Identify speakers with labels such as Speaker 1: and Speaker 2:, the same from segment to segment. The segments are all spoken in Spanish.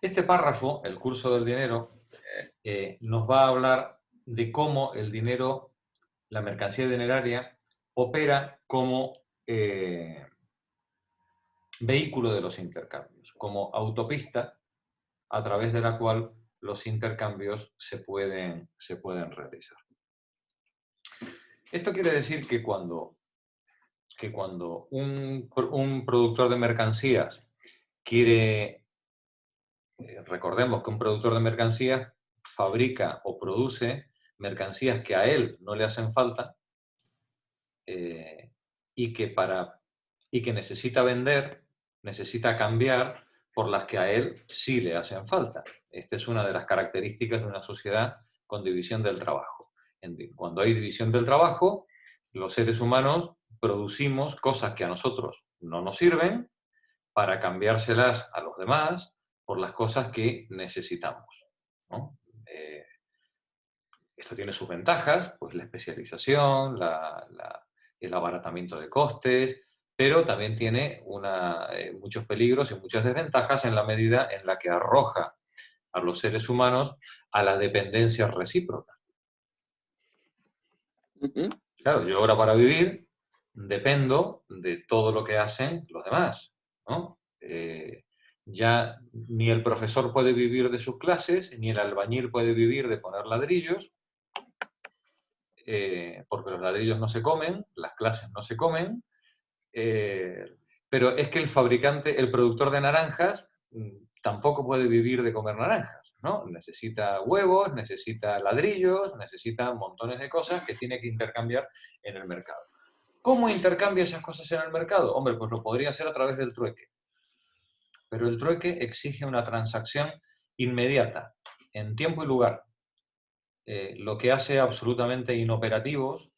Speaker 1: Este párrafo, el curso del dinero, nos va a hablar de cómo el dinero, la mercancía dineraria, opera como vehículo de los intercambios, como autopista a través de la cual los intercambios se pueden realizar. Esto quiere decir que cuando un productor de mercancías quiere, recordemos que un productor de mercancías fabrica o produce mercancías que a él no le hacen falta, eh, y que necesita vender, necesita cambiar por las que a él sí le hacen falta. Esta es una de las características de una sociedad con división del trabajo. Cuando hay división del trabajo, los seres humanos producimos cosas que a nosotros no nos sirven para cambiárselas a los demás por las cosas que necesitamos, ¿no? Esto tiene sus ventajas, pues la especialización, el abaratamiento de costes, pero también tiene muchos peligros y muchas desventajas en la medida en la que arroja a los seres humanos a la dependencia recíproca.
Speaker 2: Ujú.
Speaker 1: Claro, yo ahora para vivir dependo de todo lo que hacen los demás, ¿no? Ya ni el profesor puede vivir de sus clases, ni el albañil puede vivir de poner ladrillos, porque los ladrillos no se comen, las clases no se comen, eh, pero es que el fabricante, el productor de naranjas, tampoco puede vivir de comer naranjas, ¿no? Necesita huevos, necesita ladrillos, necesita montones de cosas que tiene que intercambiar en el mercado. ¿Cómo intercambia esas cosas en el mercado? Hombre, pues lo podría hacer a través del trueque, pero el trueque exige una transacción inmediata, en tiempo y lugar, lo que hace absolutamente inoperativos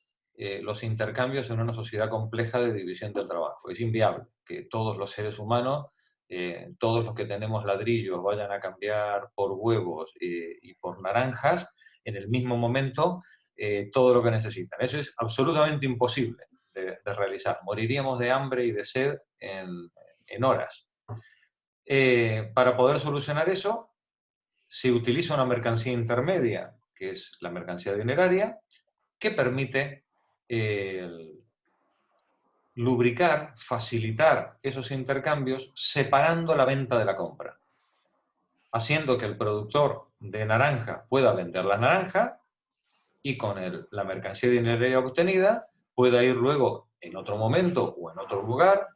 Speaker 1: los intercambios en una sociedad compleja de división del trabajo. Es inviable que todos los seres humanos, todos los que tenemos ladrillos, vayan a cambiar por huevos y por naranjas en el mismo momento todo lo que necesitan. Eso es absolutamente imposible de realizar. Moriríamos de hambre y de sed en horas. Para poder solucionar eso, se utiliza una mercancía intermedia, que es la mercancía dineraria, que permite eh, lubricar, facilitar esos intercambios separando la venta de la compra, haciendo que el productor de naranja pueda vender la naranja y con la mercancía dineraria obtenida pueda ir luego en otro momento o en otro lugar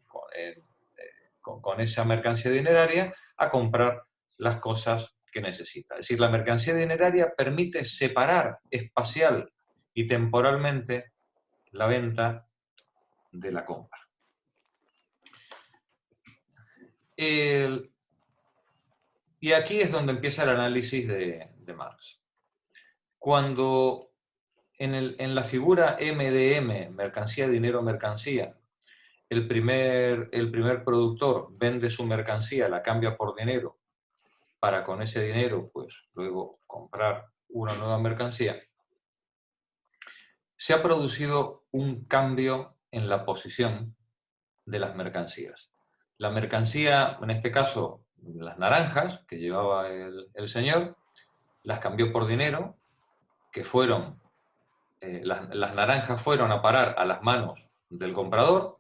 Speaker 1: con esa mercancía dineraria a comprar las cosas que necesita. Es decir, la mercancía dineraria permite separar espacial y temporalmente la venta de la compra. Y aquí es donde empieza el análisis de Marx. Cuando en la figura MDM, mercancía, dinero, mercancía, el primer productor vende su mercancía, la cambia por dinero, para con ese dinero, pues luego comprar una nueva mercancía, se ha producido un cambio en la posición de las mercancías. La mercancía, en este caso, las naranjas que llevaba el señor, las cambió por dinero, que fueron, las naranjas fueron a parar a las manos del comprador,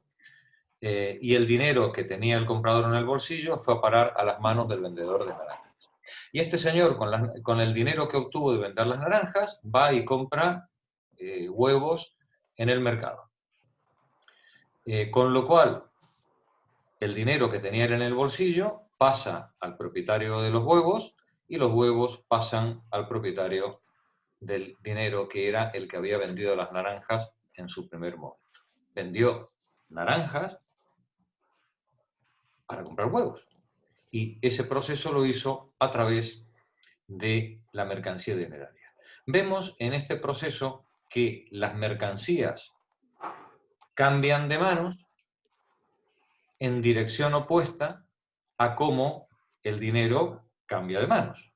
Speaker 1: y el dinero que tenía el comprador en el bolsillo fue a parar a las manos del vendedor de naranjas. Y este señor, con el dinero que obtuvo de vender las naranjas, va y compra huevos en el mercado. Con lo cual, el dinero que tenía él en el bolsillo pasa al propietario de los huevos y los huevos pasan al propietario del dinero que era el que había vendido las naranjas en su primer momento. Vendió naranjas para comprar huevos. Y ese proceso lo hizo a través de la mercancía dineraria. Vemos en este proceso que las mercancías cambian de manos en dirección opuesta a cómo el dinero cambia de manos.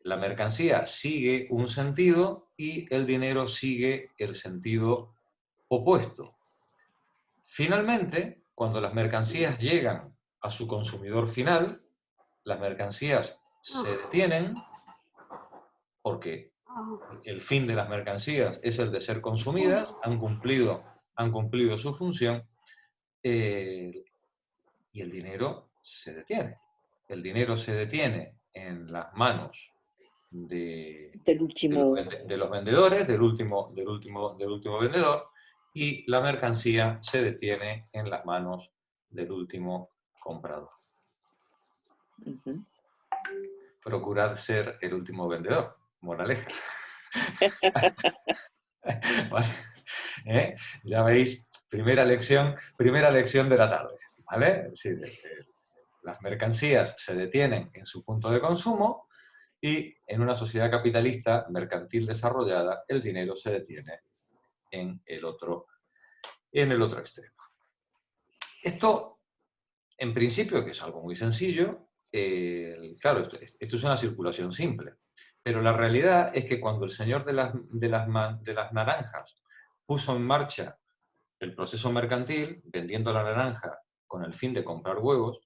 Speaker 1: La mercancía sigue un sentido y el dinero sigue el sentido opuesto. Finalmente, cuando las mercancías llegan a su consumidor final, las mercancías se detienen porque el fin de las mercancías es el de ser consumidas, han cumplido su función, y el dinero se detiene. El dinero se detiene en las manos de los vendedores, del último vendedor, y la mercancía se detiene en las manos del último comprador. Procurad ser el último vendedor, moraleja. ¿Vale? Ya veis, primera lección de la tarde, ¿vale? Es decir, las mercancías se detienen en su punto de consumo y en una sociedad capitalista mercantil desarrollada el dinero se detiene en el otro extremo. Esto, en principio, que es algo muy sencillo, claro, esto es una circulación simple, pero la realidad es que cuando el señor de las naranjas puso en marcha el proceso mercantil, vendiendo la naranja con el fin de comprar huevos,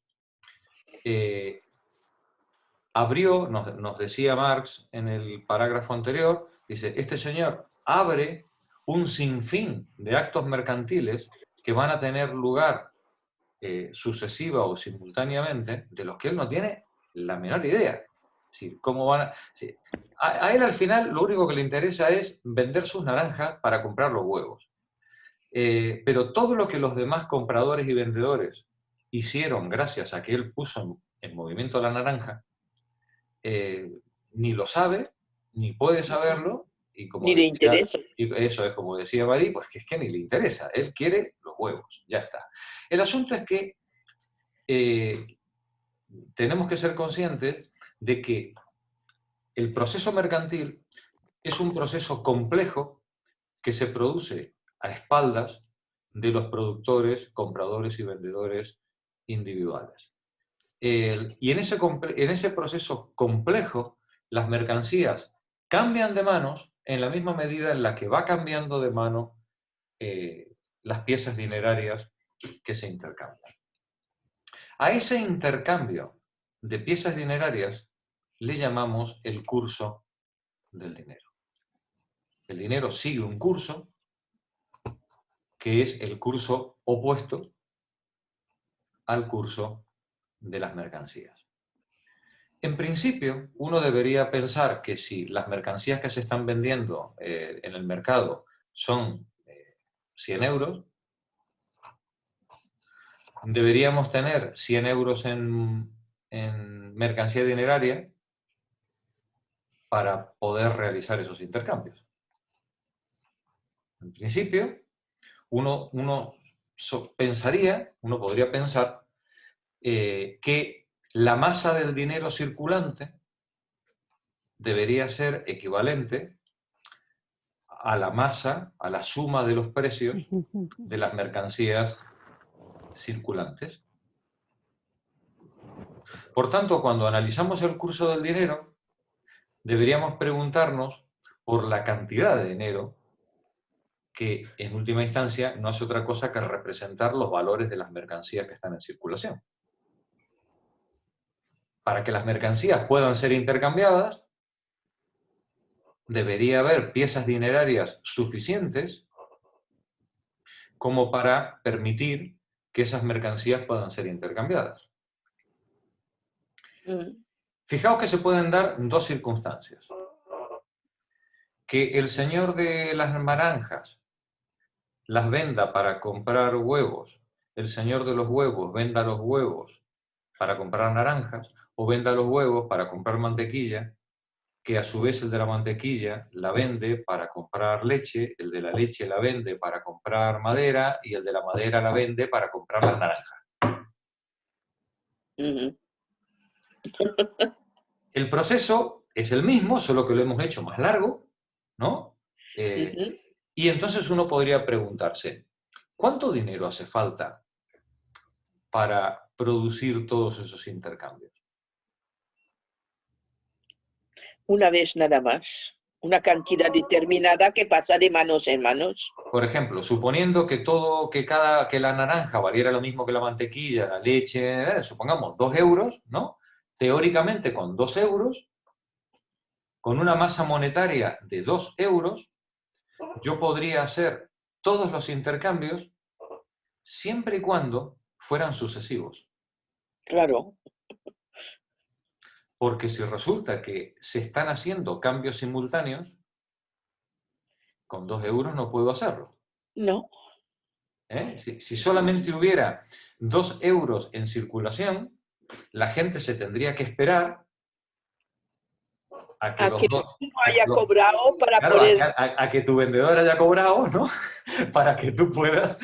Speaker 1: abrió, nos decía Marx en el parágrafo anterior, dice, este señor abre un sinfín de actos mercantiles que van a tener lugar sucesiva o simultáneamente, de los que él no tiene la menor idea. Es decir, cómo van a él al final lo único que le interesa es vender sus naranjas para comprar los huevos. Pero todo lo que los demás compradores y vendedores hicieron gracias a que él puso en movimiento la naranja, ni lo sabe, ni puede saberlo, y como
Speaker 2: ni le interesa.
Speaker 1: Y eso es como decía Marí, pues que es que ni le interesa, él quiere los huevos, ya está. El asunto es que tenemos que ser conscientes de que el proceso mercantil es un proceso complejo que se produce a espaldas de los productores, compradores y vendedores individuales. Y en ese proceso complejo, las mercancías cambian de manos en la misma medida en la que va cambiando de mano las piezas dinerarias que se intercambian. A ese intercambio de piezas dinerarias le llamamos el curso del dinero. El dinero sigue un curso que es el curso opuesto al curso de las mercancías. En principio, uno debería pensar que si las mercancías que se están vendiendo en el mercado son 100 euros, deberíamos tener 100 euros en mercancía dineraria para poder realizar esos intercambios. En principio, uno podría pensar que la masa del dinero circulante debería ser equivalente a la masa, a la suma de los precios de las mercancías circulantes. Por tanto, cuando analizamos el curso del dinero, deberíamos preguntarnos por la cantidad de dinero que, en última instancia, no es otra cosa que representar los valores de las mercancías que están en circulación. Para que las mercancías puedan ser intercambiadas, debería haber piezas dinerarias suficientes como para permitir que esas mercancías puedan ser intercambiadas. Fijaos que se pueden dar dos circunstancias. Que el señor de las naranjas las venda para comprar huevos, el señor de los huevos venda los huevos para comprar naranjas, o venda los huevos para comprar mantequilla, que a su vez el de la mantequilla la vende para comprar leche, el de la leche la vende para comprar madera, y el de la madera la vende para comprar las naranjas. El proceso es el mismo, solo que lo hemos hecho más largo, ¿no? Y entonces uno podría preguntarse, ¿cuánto dinero hace falta para producir todos esos intercambios?
Speaker 2: Una vez nada más. Una cantidad determinada que pasa de manos en manos.
Speaker 1: Por ejemplo, suponiendo que que la naranja valiera lo mismo que la mantequilla, la leche, supongamos 2 euros, ¿no? teóricamente con 2 euros, con una masa monetaria de 2 euros, yo podría hacer todos los intercambios siempre y cuando fueran sucesivos.
Speaker 2: Claro,
Speaker 1: Porque si resulta que se están haciendo cambios simultáneos, con 2 euros no puedo hacerlo.
Speaker 2: no.
Speaker 1: ¿Eh? Si solamente hubiera 2 euros en circulación, la gente se tendría que esperar a que
Speaker 2: A
Speaker 1: los
Speaker 2: que
Speaker 1: dos...
Speaker 2: uno haya cobrado para
Speaker 1: Claro, a,
Speaker 2: poder.
Speaker 1: a que tu vendedor haya cobrado, ¿no? Para que tú puedas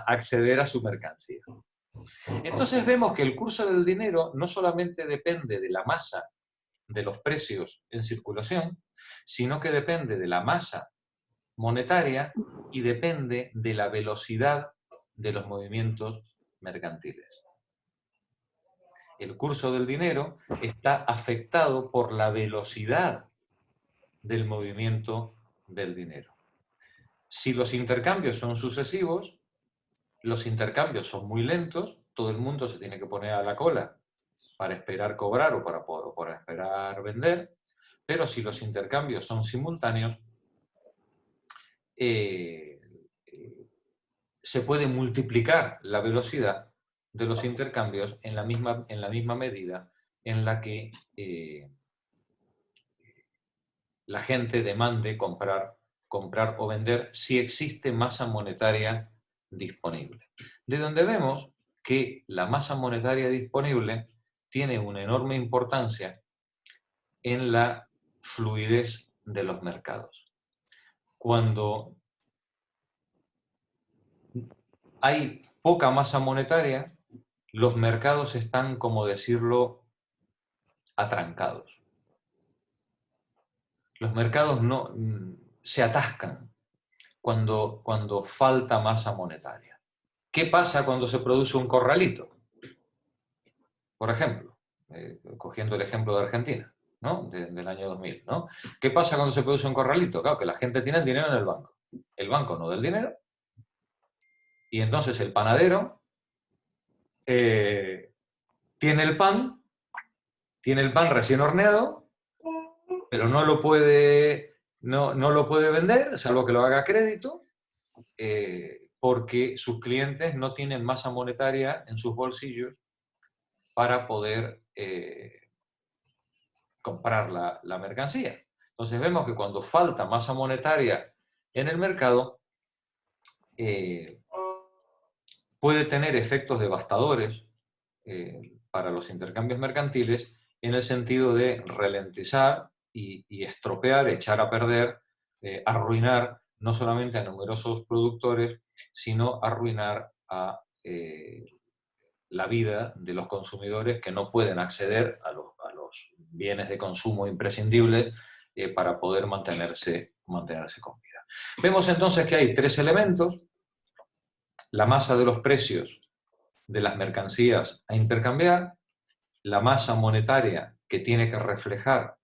Speaker 1: acceder a su mercancía. Entonces vemos que el curso del dinero no solamente depende de la masa de los precios en circulación, sino que depende de la masa monetaria y depende de la velocidad de los movimientos mercantiles. El curso del dinero está afectado por la velocidad del movimiento del dinero. Si los intercambios son sucesivos, los intercambios son muy lentos, todo el mundo se tiene que poner a la cola para esperar cobrar o para esperar vender, pero si los intercambios son simultáneos, eh, se puede multiplicar la velocidad de los intercambios en la misma medida en la que la gente demande comprar o vender si existe masa monetaria disponible. De donde vemos que la masa monetaria disponible tiene una enorme importancia en la fluidez de los mercados. Cuando hay poca masa monetaria, los mercados están, como decirlo, atrancados. Los mercados no, se atascan cuando falta masa monetaria. ¿Qué pasa cuando se produce un corralito? Por ejemplo, cogiendo el ejemplo de Argentina, ¿no? Del año 2000, ¿no? ¿Qué pasa cuando se produce un corralito? Claro, que la gente tiene el dinero en el banco. El banco no da el dinero. Y entonces el panadero tiene el pan recién horneado, pero no lo puede, no lo puede vender, salvo que lo haga a crédito, porque sus clientes no tienen masa monetaria en sus bolsillos para poder comprar la mercancía. Entonces vemos que cuando falta masa monetaria en el mercado, puede tener efectos devastadores para los intercambios mercantiles en el sentido de ralentizar y estropear, echar a perder, arruinar no solamente a numerosos productores, sino arruinar a la vida de los consumidores que no pueden acceder a los bienes de consumo imprescindibles para poder mantenerse con vida. Vemos entonces que hay 3 elementos: la masa de los precios de las mercancías a intercambiar, la masa monetaria que tiene que reflejar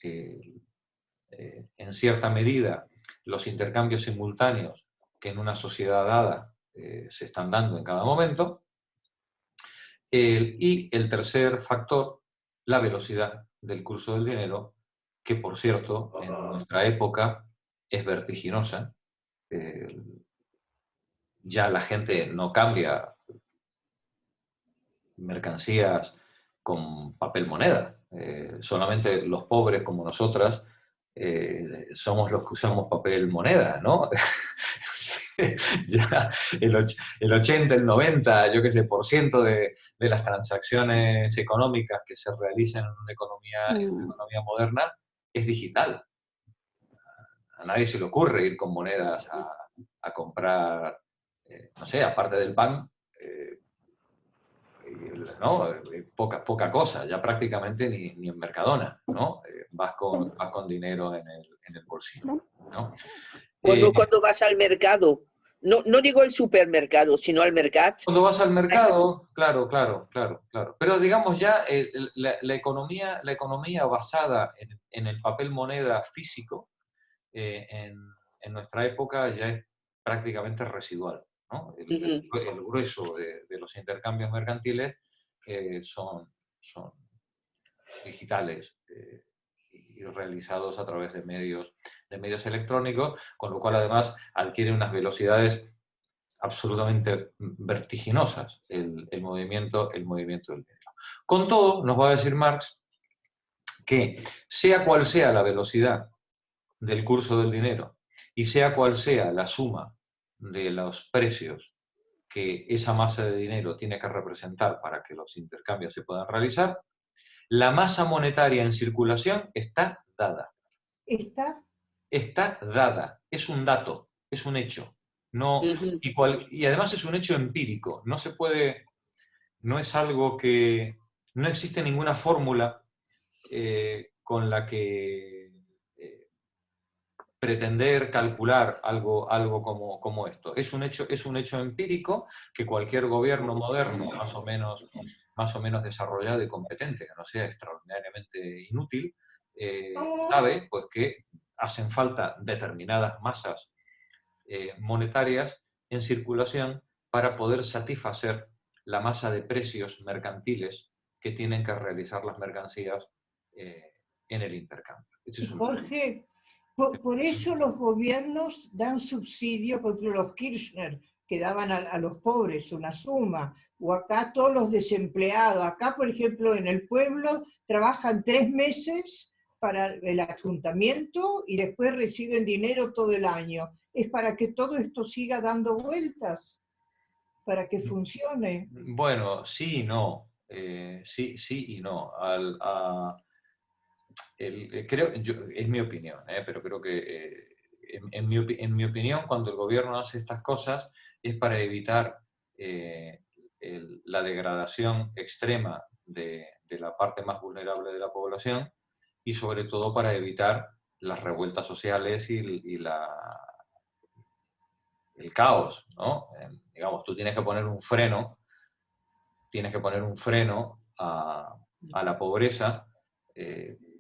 Speaker 1: en cierta medida los intercambios simultáneos que en una sociedad dada se están dando en cada momento, y el tercer factor, la velocidad del curso del dinero, que por cierto en nuestra época es vertiginosa. Ya la gente no cambia mercancías con papel moneda. Solamente los pobres como nosotras somos los que usamos papel moneda, ¿no? Ya el 80, el 90, yo qué sé, por ciento de las transacciones económicas que se realizan en una economía moderna es digital. A nadie se le ocurre ir con monedas a comprar, no sé, aparte del pan, ¿no? Poca cosa, ya prácticamente ni en Mercadona, ¿no? Vas con dinero en el bolsillo, ¿no?
Speaker 2: Cuando vas al mercado, no, no digo el supermercado, sino al mercado.
Speaker 1: Cuando vas al mercado, claro. Pero digamos ya la economía basada en el papel moneda físico en nuestra época ya es prácticamente residual, ¿no? El grueso de los intercambios mercantiles son digitales y realizados a través de medios electrónicos, con lo cual además adquiere unas velocidades absolutamente vertiginosas el movimiento del dinero. Con todo, nos va a decir Marx que sea cual sea la velocidad del curso del dinero y sea cual sea la suma de los precios que esa masa de dinero tiene que representar para que los intercambios se puedan realizar, la masa monetaria en circulación está dada.
Speaker 3: ¿Está?
Speaker 1: Está dada, es un dato, es un hecho. No, y además es un hecho empírico, no se puede, no es algo que, no existe ninguna fórmula con la que pretender calcular algo como esto. Es un hecho empírico que cualquier gobierno moderno, más o menos desarrollado y competente, que no sea extraordinariamente inútil, sabe pues, que hacen falta determinadas masas monetarias en circulación para poder satisfacer la masa de precios mercantiles que tienen que realizar las mercancías en el intercambio.
Speaker 3: Jorge, por eso los gobiernos dan subsidio, por ejemplo los Kirchner, que daban a los pobres una suma, o acá todos los desempleados. Acá, por ejemplo, en el pueblo trabajan 3 meses para el ayuntamiento y después reciben dinero todo el año. Es para que todo esto siga dando vueltas, para que funcione.
Speaker 1: Bueno, sí y no. Sí y no. Es mi opinión, pero creo que en mi opinión, cuando el gobierno hace estas cosas es para evitar la degradación extrema de la parte más vulnerable de la población y sobre todo para evitar las revueltas sociales y el caos, ¿no? Digamos, tú tienes que poner un freno a la pobreza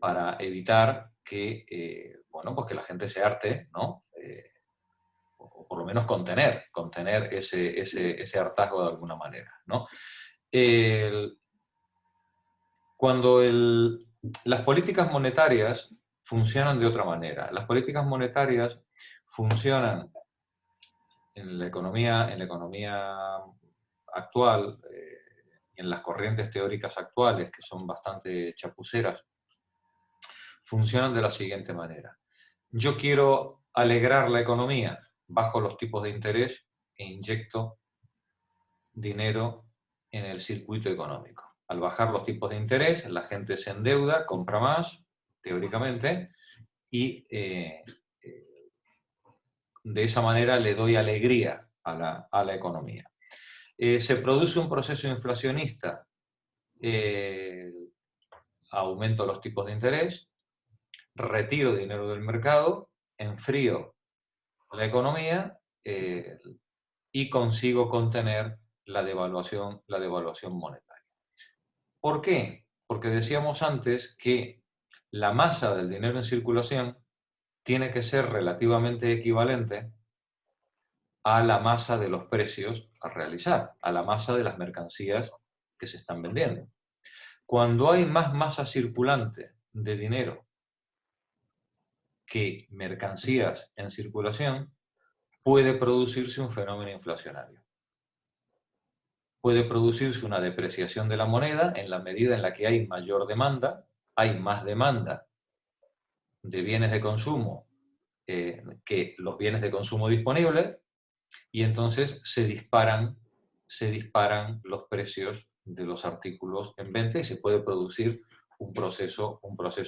Speaker 1: para evitar que, bueno, pues que la gente se harte, ¿no? O por lo menos contener ese hartazgo de alguna manera, ¿no? Cuando las políticas monetarias funcionan de otra manera. Las políticas monetarias funcionan en la economía actual, en las corrientes teóricas actuales, que son bastante chapuceras, funcionan de la siguiente manera. Yo quiero alegrar la economía, bajo los tipos de interés e inyecto dinero en el circuito económico. Al bajar los tipos de interés, la gente se endeuda, compra más, teóricamente, y de esa manera le doy alegría a la economía. Se produce un proceso inflacionista, aumento los tipos de interés, retiro dinero del mercado, enfrío la economía y consigo contener la devaluación monetaria. ¿Por qué? Porque decíamos antes que la masa del dinero en circulación tiene que ser relativamente equivalente a la masa de los precios a realizar, a la masa de las mercancías que se están vendiendo. Cuando hay más masa circulante de dinero que mercancías en circulación, puede producirse un fenómeno inflacionario. Puede producirse una depreciación de la moneda en la medida en la que hay mayor demanda, hay más demanda de bienes de consumo que los bienes de consumo disponibles, y entonces se disparan los precios de los artículos en venta y se puede producir un proceso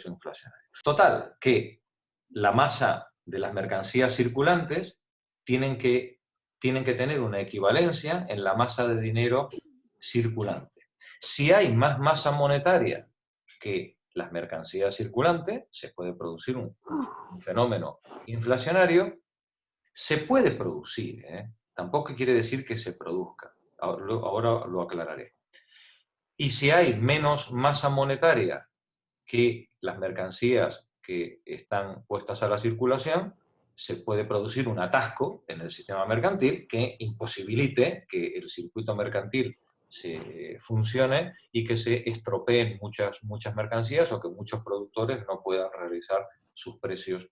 Speaker 1: inflacionario. Total, que la masa de las mercancías circulantes tienen que tener una equivalencia en la masa de dinero circulante. Si hay más masa monetaria que las mercancías circulantes, se puede producir un fenómeno inflacionario. Se puede producir, tampoco quiere decir que se produzca. Ahora lo aclararé. Y si hay menos masa monetaria que las mercancías que están puestas a la circulación, se puede producir un atasco en el sistema mercantil que imposibilite que el circuito mercantil funcione y que se estropeen muchas mercancías o que muchos productores no puedan realizar sus precios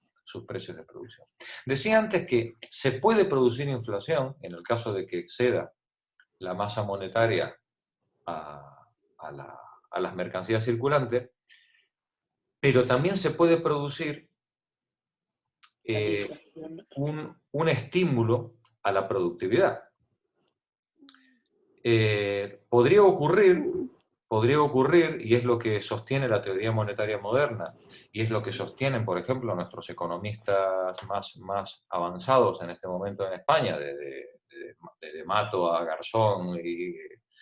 Speaker 1: de producción. Decía antes que se puede producir inflación en el caso de que exceda la masa monetaria a las mercancías circulantes, pero también se puede producir un estímulo a la productividad. Podría ocurrir, y es lo que sostiene la teoría monetaria moderna, y es lo que sostienen, por ejemplo, nuestros economistas más avanzados en este momento en España, de Mato a Garzón
Speaker 2: y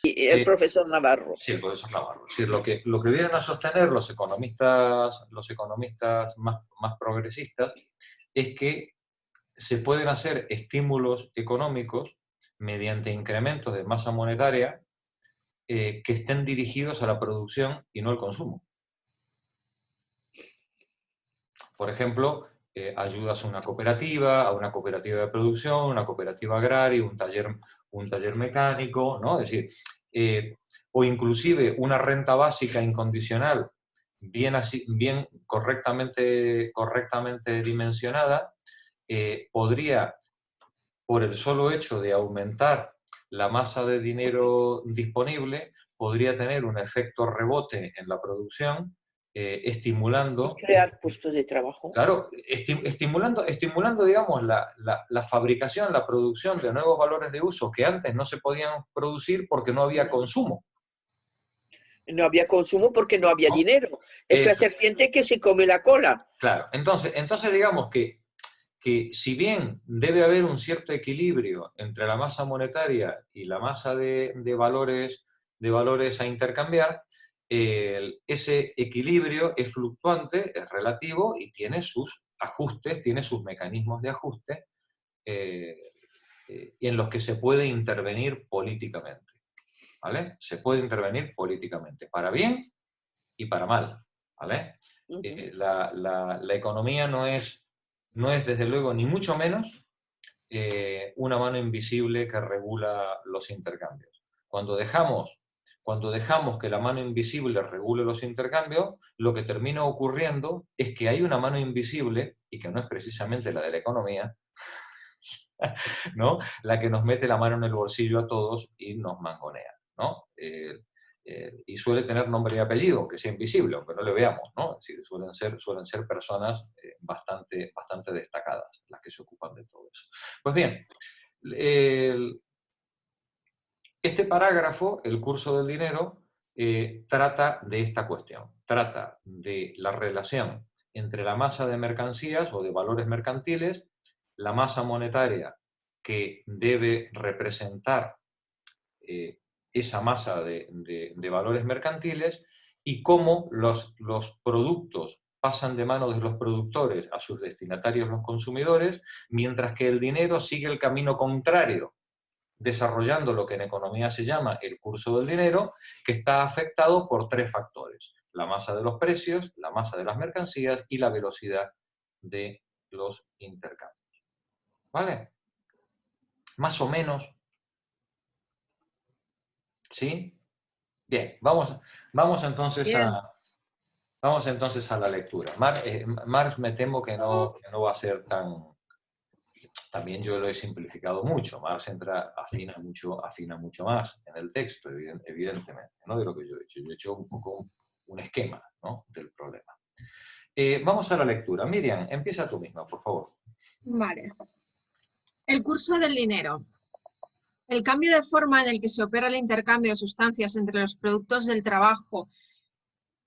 Speaker 2: el profesor Navarro.
Speaker 1: Sí, el profesor Navarro. Es decir, lo que vienen a sostener los economistas más progresistas es que se pueden hacer estímulos económicos mediante incrementos de masa monetaria que estén dirigidos a la producción y no al consumo. Por ejemplo, ayudas a una cooperativa de producción, una cooperativa agraria, un taller mecánico, ¿no? Es decir, o inclusive una renta básica incondicional bien correctamente dimensionada, podría, por el solo hecho de aumentar la masa de dinero disponible, podría tener un efecto rebote en la producción, estimulando...
Speaker 2: Y crear puestos de trabajo.
Speaker 1: Claro, estimulando digamos, la fabricación, la producción de nuevos valores de uso que antes no se podían producir porque no había consumo.
Speaker 2: No había consumo porque no había dinero. Es la serpiente que se come la cola.
Speaker 1: Claro, entonces digamos que si bien debe haber un cierto equilibrio entre la masa monetaria y la masa de valores a intercambiar, ese equilibrio es fluctuante, es relativo y tiene sus ajustes, tiene sus mecanismos de ajuste en los que se puede intervenir políticamente. ¿Vale? Se puede intervenir políticamente, para bien y para mal. ¿Vale? La economía no es desde luego ni mucho menos una mano invisible que regula los intercambios. Cuando dejamos que la mano invisible regule los intercambios, lo que termina ocurriendo es que hay una mano invisible, y que no es precisamente la de la economía, ¿no? La que nos mete la mano en el bolsillo a todos y nos mangonea, ¿no? Y suele tener nombre y apellido, aunque sea invisible, aunque no le veamos, ¿no? Es decir, suelen ser personas bastante destacadas las que se ocupan de todo eso. Pues bien, este parágrafo, el curso del dinero, trata de esta cuestión, trata de la relación entre la masa de mercancías o de valores mercantiles, la masa monetaria que debe representar esa masa de valores mercantiles y cómo los productos pasan de manos de los productores a sus destinatarios, los consumidores, mientras que el dinero sigue el camino contrario, desarrollando lo que en economía se llama el curso del dinero, que está afectado por tres factores: la masa de los precios, la masa de las mercancías y la velocidad de los intercambios. ¿Vale? Más o menos. ¿Sí? Bien, vamos entonces a la lectura. Marx me temo que no va a ser tan... También yo lo he simplificado mucho. Marx afina mucho más en el texto, evidentemente, ¿no? De lo que yo he hecho. Yo he hecho un poco un esquema, ¿no? Del problema. Vamos a la lectura. Miriam, empieza tú misma, por favor.
Speaker 4: Vale. El curso del dinero. El cambio de forma en el que se opera el intercambio de sustancias entre los productos del trabajo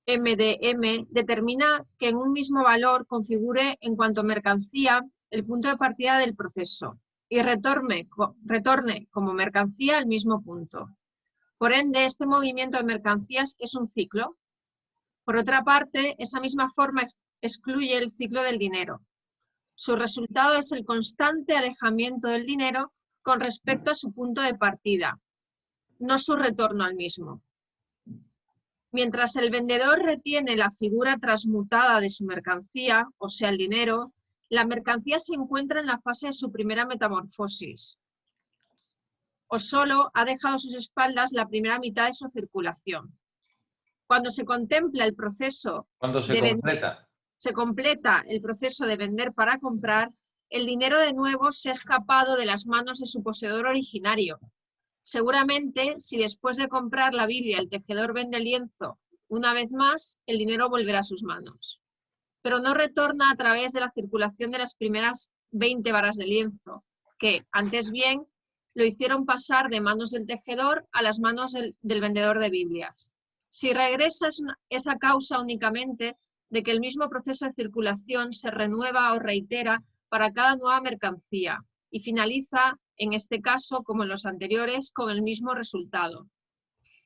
Speaker 4: MDM determina que en un mismo valor configure en cuanto mercancía el punto de partida del proceso y retorne como mercancía al mismo punto. Por ende, este movimiento de mercancías es un ciclo. Por otra parte, esa misma forma excluye el ciclo del dinero. Su resultado es el constante alejamiento del dinero con respecto a su punto de partida, no su retorno al mismo. Mientras el vendedor retiene la figura transmutada de su mercancía, o sea, el dinero, la mercancía se encuentra en la fase de su primera metamorfosis. o solo ha dejado a sus espaldas la primera mitad de su circulación. Cuando se contempla el proceso
Speaker 1: Cuando se
Speaker 4: de
Speaker 1: completa.
Speaker 4: se completa el proceso de vender para comprar, el dinero de nuevo se ha escapado de las manos de su poseedor originario. Seguramente, si después de comprar la Biblia el tejedor vende el lienzo una vez más, el dinero volverá a sus manos. Pero no retorna a través de la circulación de las primeras 20 varas de lienzo, que, antes bien, lo hicieron pasar de manos del tejedor a las manos del vendedor de Biblias. Si regresa es a causa únicamente de que el mismo proceso de circulación se renueva o reitera para cada nueva mercancía y finaliza, en este caso, como en los anteriores, con el mismo resultado.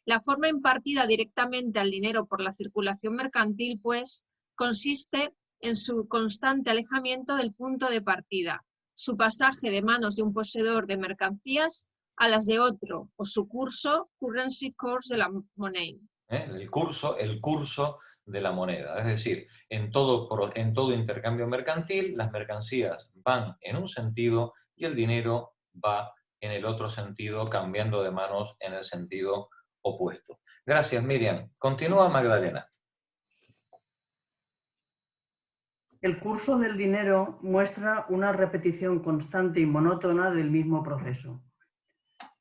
Speaker 4: La forma impartida directamente al dinero por la circulación mercantil, pues, consiste en su constante alejamiento del punto de partida, su pasaje de manos de un poseedor de mercancías a las de otro, o su curso, currency course de la moneda.
Speaker 1: El curso de la moneda. Es decir, en todo intercambio mercantil, las mercancías van en un sentido y el dinero va en el otro sentido, cambiando de manos en el sentido opuesto. Gracias, Miriam. Continúa, Magdalena.
Speaker 5: El curso del dinero muestra una repetición constante y monótona del mismo proceso.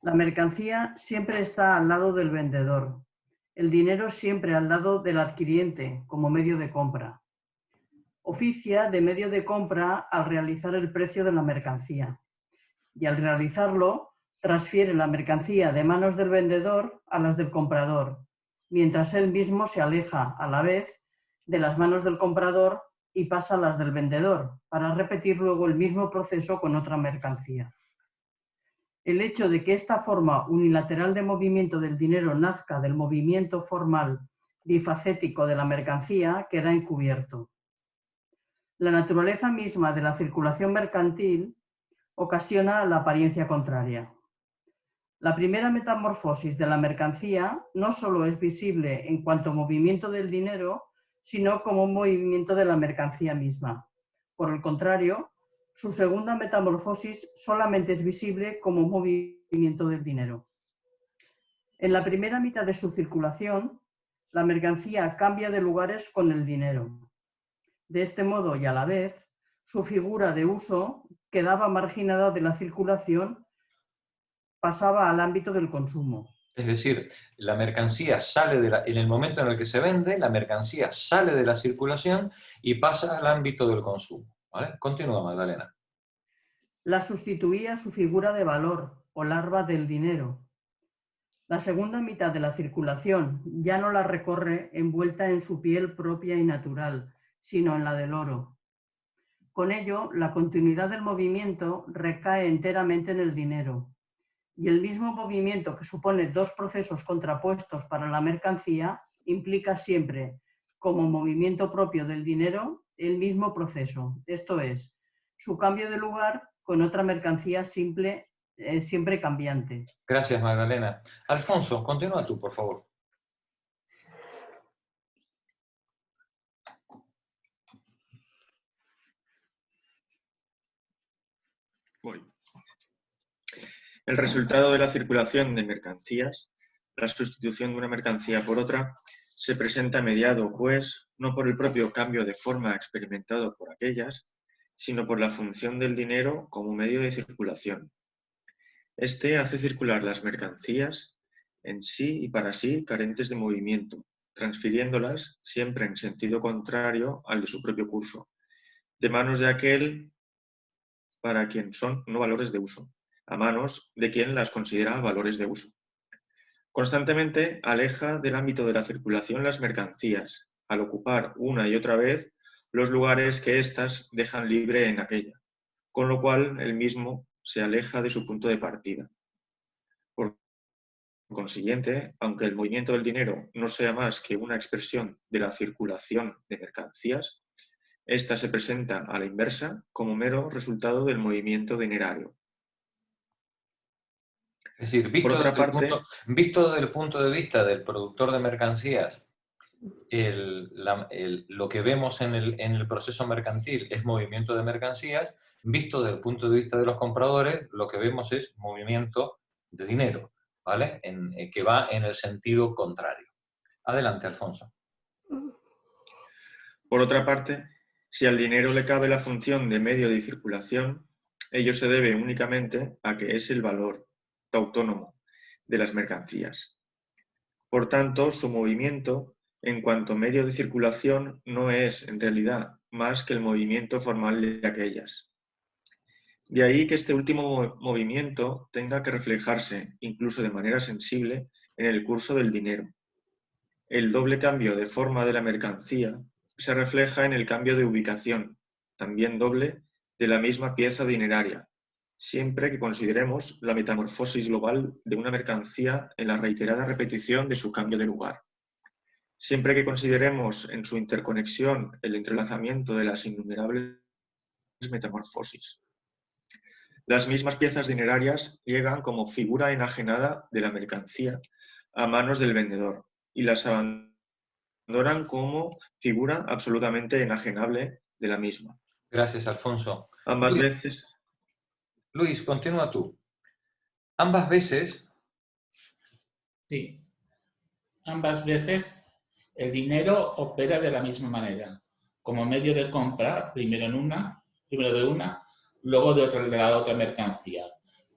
Speaker 5: La mercancía siempre está al lado del vendedor. El dinero siempre al lado del adquiriente como medio de compra. Oficia de medio de compra al realizar el precio de la mercancía. Y al realizarlo, transfiere la mercancía de manos del vendedor a las del comprador, mientras él mismo se aleja a la vez de las manos del comprador y pasa a las del vendedor, para repetir luego el mismo proceso con otra mercancía. El hecho de que esta forma unilateral de movimiento del dinero nazca del movimiento formal bifacético de la mercancía queda encubierto. La naturaleza misma de la circulación mercantil ocasiona la apariencia contraria. La primera metamorfosis de la mercancía no solo es visible en cuanto a movimiento del dinero, sino como movimiento de la mercancía misma. Por el contrario, su segunda metamorfosis solamente es visible como movimiento del dinero. En la primera mitad de su circulación, la mercancía cambia de lugares con el dinero. De este modo y a la vez, su figura de uso quedaba marginada de la circulación, pasaba al ámbito del consumo.
Speaker 1: Es decir, la mercancía sale en el momento en el que se vende, la mercancía sale de la circulación y pasa al ámbito del consumo. ¿Vale? Continúa, Magdalena.
Speaker 5: La sustituía su figura de valor o larva del dinero. La segunda mitad de la circulación ya no la recorre envuelta en su piel propia y natural, sino en la del oro. Con ello, la continuidad del movimiento recae enteramente en el dinero. Y el mismo movimiento que supone dos procesos contrapuestos para la mercancía implica siempre, como movimiento propio del dinero, el mismo proceso, esto es, su cambio de lugar con otra mercancía simple, siempre cambiante.
Speaker 1: Gracias, Magdalena. Alfonso, continúa tú, por favor.
Speaker 6: Voy. El resultado de la circulación de mercancías, la sustitución de una mercancía por otra, se presenta mediado, pues, no por el propio cambio de forma experimentado por aquellas, sino por la función del dinero como medio de circulación. Este hace circular las mercancías en sí y para sí carentes de movimiento, transfiriéndolas siempre en sentido contrario al de su propio curso, de manos de aquel para quien son no valores de uso, a manos de quien las considera valores de uso. Constantemente aleja del ámbito de la circulación las mercancías, al ocupar una y otra vez los lugares que éstas dejan libre en aquella, con lo cual el mismo se aleja de su punto de partida. Por consiguiente, aunque el movimiento del dinero no sea más que una expresión de la circulación de mercancías, esta se presenta a la inversa como mero resultado del movimiento dinerario.
Speaker 1: Es decir, visto desde el punto de vista del productor de mercancías, lo que vemos en el proceso mercantil es movimiento de mercancías, visto desde el punto de vista de los compradores, lo que vemos es movimiento de dinero, ¿vale? Que va en el sentido contrario. Adelante, Alfonso.
Speaker 6: Por otra parte, si al dinero le cabe la función de medio de circulación, ello se debe únicamente a que es el valor autónomo de las mercancías. Por tanto, su movimiento, en cuanto medio de circulación, no es, en realidad, más que el movimiento formal de aquellas. De ahí que este último movimiento tenga que reflejarse, incluso de manera sensible, en el curso del dinero. El doble cambio de forma de la mercancía se refleja en el cambio de ubicación, también doble, de la misma pieza dineraria, siempre que consideremos la metamorfosis global de una mercancía en la reiterada repetición de su cambio de lugar. Siempre que consideremos en su interconexión el entrelazamiento de las innumerables metamorfosis. Las mismas piezas dinerarias llegan como figura enajenada de la mercancía a manos del vendedor y las abandonan como figura absolutamente enajenable de la misma.
Speaker 1: Gracias, Alfonso.
Speaker 6: Ambas veces.
Speaker 1: Luis, continúa tú. Ambas veces.
Speaker 7: Sí. Ambas veces el dinero opera de la misma manera, como medio de compra, primero de una, luego de la otra mercancía.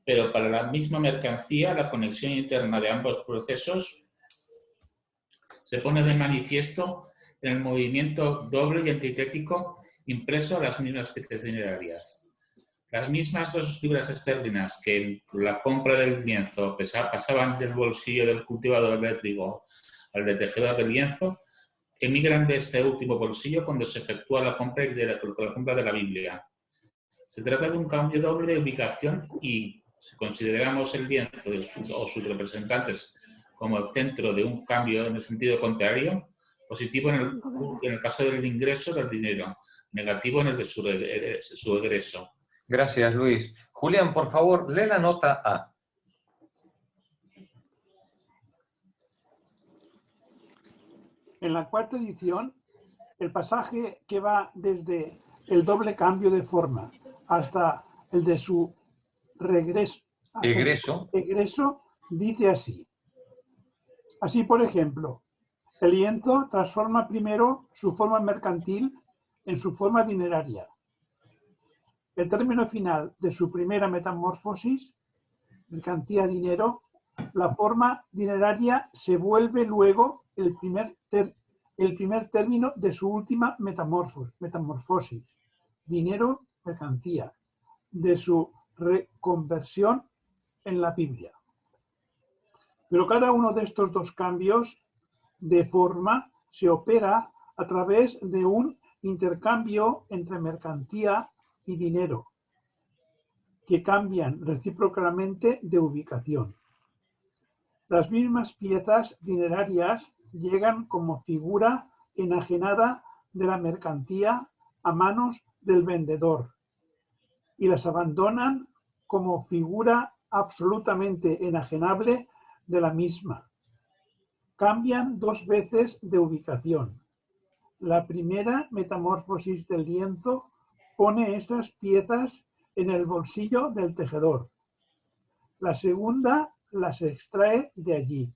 Speaker 7: Pero para la misma mercancía, la conexión interna de ambos procesos se pone de manifiesto en el movimiento doble y antitético impreso a las mismas piezas dinerarias. Las mismas dos libras esterlinas que en la compra del lienzo pasaban del bolsillo del cultivador de trigo al del tejedor del lienzo, emigran de este último bolsillo cuando se efectúa la compra de la Biblia. Se trata de un cambio doble de ubicación y, si consideramos el lienzo o sus representantes como el centro de un cambio en el sentido contrario, positivo en el caso del ingreso del dinero, negativo en el de su egreso.
Speaker 1: Gracias, Luis. Julián, por favor, lee la nota A.
Speaker 8: En la cuarta edición, el pasaje que va desde el doble cambio de forma hasta el de su egreso dice así. Así, por ejemplo, el lienzo transforma primero su forma mercantil en su forma dineraria. El término final de su primera metamorfosis, mercancía-dinero, la forma dineraria se vuelve luego el primer término de su última metamorfosis, dinero-mercancía, de su reconversión en la Biblia. Pero cada uno de estos dos cambios de forma se opera a través de un intercambio entre mercancía y dinero, que cambian recíprocamente de ubicación. Las mismas piezas dinerarias llegan como figura enajenada de la mercancía a manos del vendedor y las abandonan como figura absolutamente enajenable de la misma. Cambian dos veces de ubicación. La primera metamorfosis del lienzo pone estas piezas en el bolsillo del tejedor. La segunda las extrae de allí.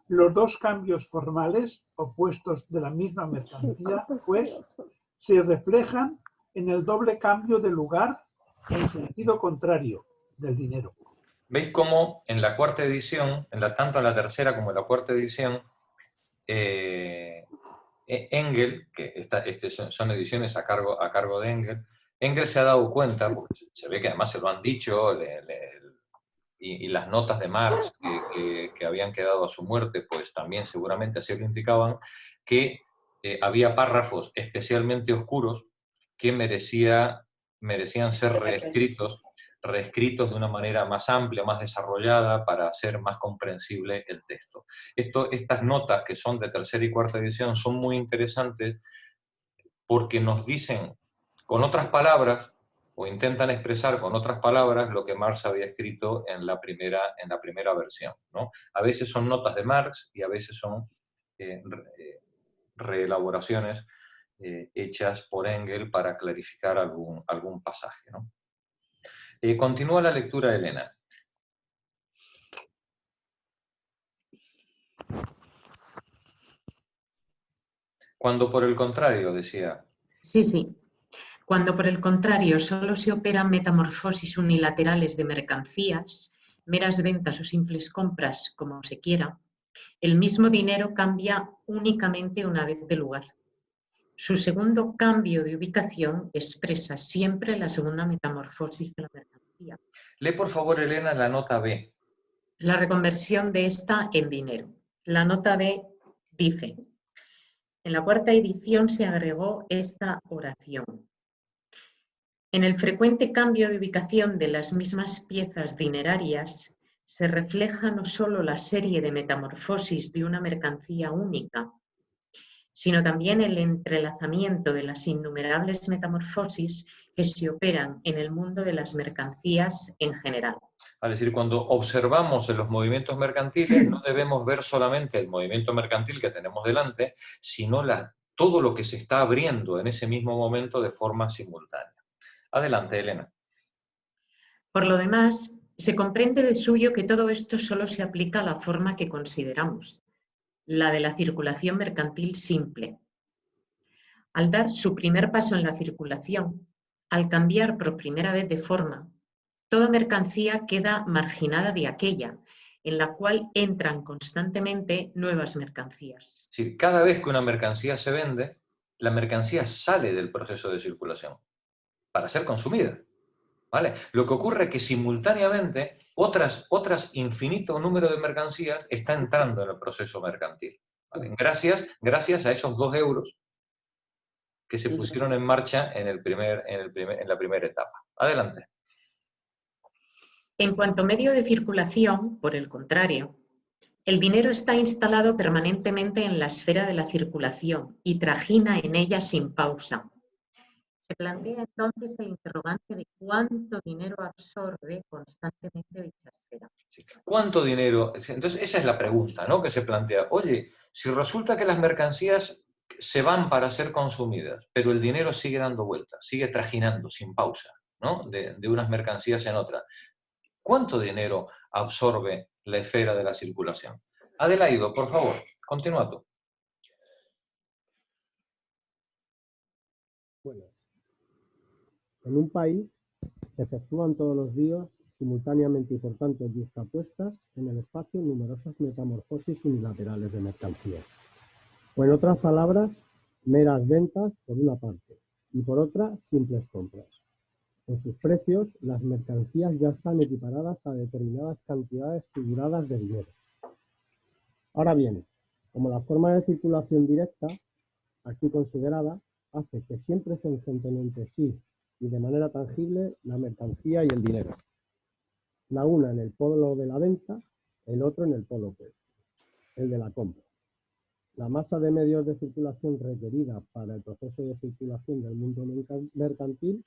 Speaker 8: Los dos cambios formales opuestos de la misma mercancía, pues, se reflejan en el doble cambio de lugar en sentido contrario del dinero.
Speaker 1: ¿Veis cómo en la cuarta edición, tanto en la tercera como en la cuarta edición, Engel, que son ediciones a cargo de Engel se ha dado cuenta, porque se ve que además se lo han dicho, y las notas de Marx que habían quedado a su muerte, pues también seguramente así lo indicaban, que había párrafos especialmente oscuros que merecían ser reescritos de una manera más amplia, más desarrollada, para hacer más comprensible el texto. Estas notas, que son de tercera y cuarta edición, son muy interesantes porque nos dicen con otras palabras, o intentan expresar con otras palabras, lo que Marx había escrito en la primera versión, ¿no? A veces son notas de Marx y a veces son reelaboraciones hechas por Engel para clarificar algún pasaje, ¿no? Continúa la lectura, Elena. Cuando por el contrario, decía.
Speaker 9: Sí, sí. Cuando por el contrario solo se operan metamorfosis unilaterales de mercancías, meras ventas o simples compras, como se quiera, el mismo dinero cambia únicamente una vez de lugar. Su segundo cambio de ubicación expresa siempre la segunda metamorfosis de la mercancía.
Speaker 1: Lee por favor, Elena, la nota B.
Speaker 9: La reconversión de esta en dinero. La nota B dice: en la cuarta edición se agregó esta oración. En el frecuente cambio de ubicación de las mismas piezas dinerarias se refleja no solo la serie de metamorfosis de una mercancía única, sino también el entrelazamiento de las innumerables metamorfosis que se operan en el mundo de las mercancías en general.
Speaker 1: Es decir, cuando observamos en los movimientos mercantiles, no debemos ver solamente el movimiento mercantil que tenemos delante, sino todo lo que se está abriendo en ese mismo momento de forma simultánea. Adelante, Elena.
Speaker 9: Por lo demás, se comprende de suyo que todo esto solo se aplica a la forma que consideramos, la de la circulación mercantil simple. Al dar su primer paso en la circulación, al cambiar por primera vez de forma, toda mercancía queda marginada de aquella, en la cual entran constantemente nuevas mercancías.
Speaker 1: Sí, cada vez que una mercancía se vende, la mercancía sale del proceso de circulación para ser consumida. ¿Vale? Lo que ocurre es que simultáneamente otras infinito número de mercancías está entrando en el proceso mercantil. ¿Vale? Gracias a esos 2 euros que se pusieron en marcha en la primera etapa. Adelante.
Speaker 9: En cuanto a medio de circulación, por el contrario, el dinero está instalado permanentemente en la esfera de la circulación y trajina en ella sin pausa. Se plantea entonces el interrogante de cuánto dinero absorbe constantemente dicha esfera.
Speaker 1: ¿Cuánto dinero? Entonces, esa es la pregunta, ¿no?, que se plantea. Oye, si resulta que las mercancías se van para ser consumidas, pero el dinero sigue dando vueltas, sigue trajinando sin pausa, ¿no?, de unas mercancías en otras. ¿Cuánto dinero absorbe la esfera de la circulación? Adelaido, por favor, continúa tú.
Speaker 10: Bueno, en un país se efectúan todos los días, simultáneamente y por tanto yuxtapuestas en el espacio, numerosas metamorfosis unilaterales de mercancías. O en otras palabras, meras ventas por una parte y por otra, simples compras. En sus precios, las mercancías ya están equiparadas a determinadas cantidades figuradas de dinero. Ahora bien, como la forma de circulación directa, aquí considerada, hace que siempre se enfrenten entre sí y de manera tangible la mercancía y el dinero. La una en el polo de la venta, el otro en el polo opuesto, el de la compra. La masa de medios de circulación requerida para el proceso de circulación del mundo mercantil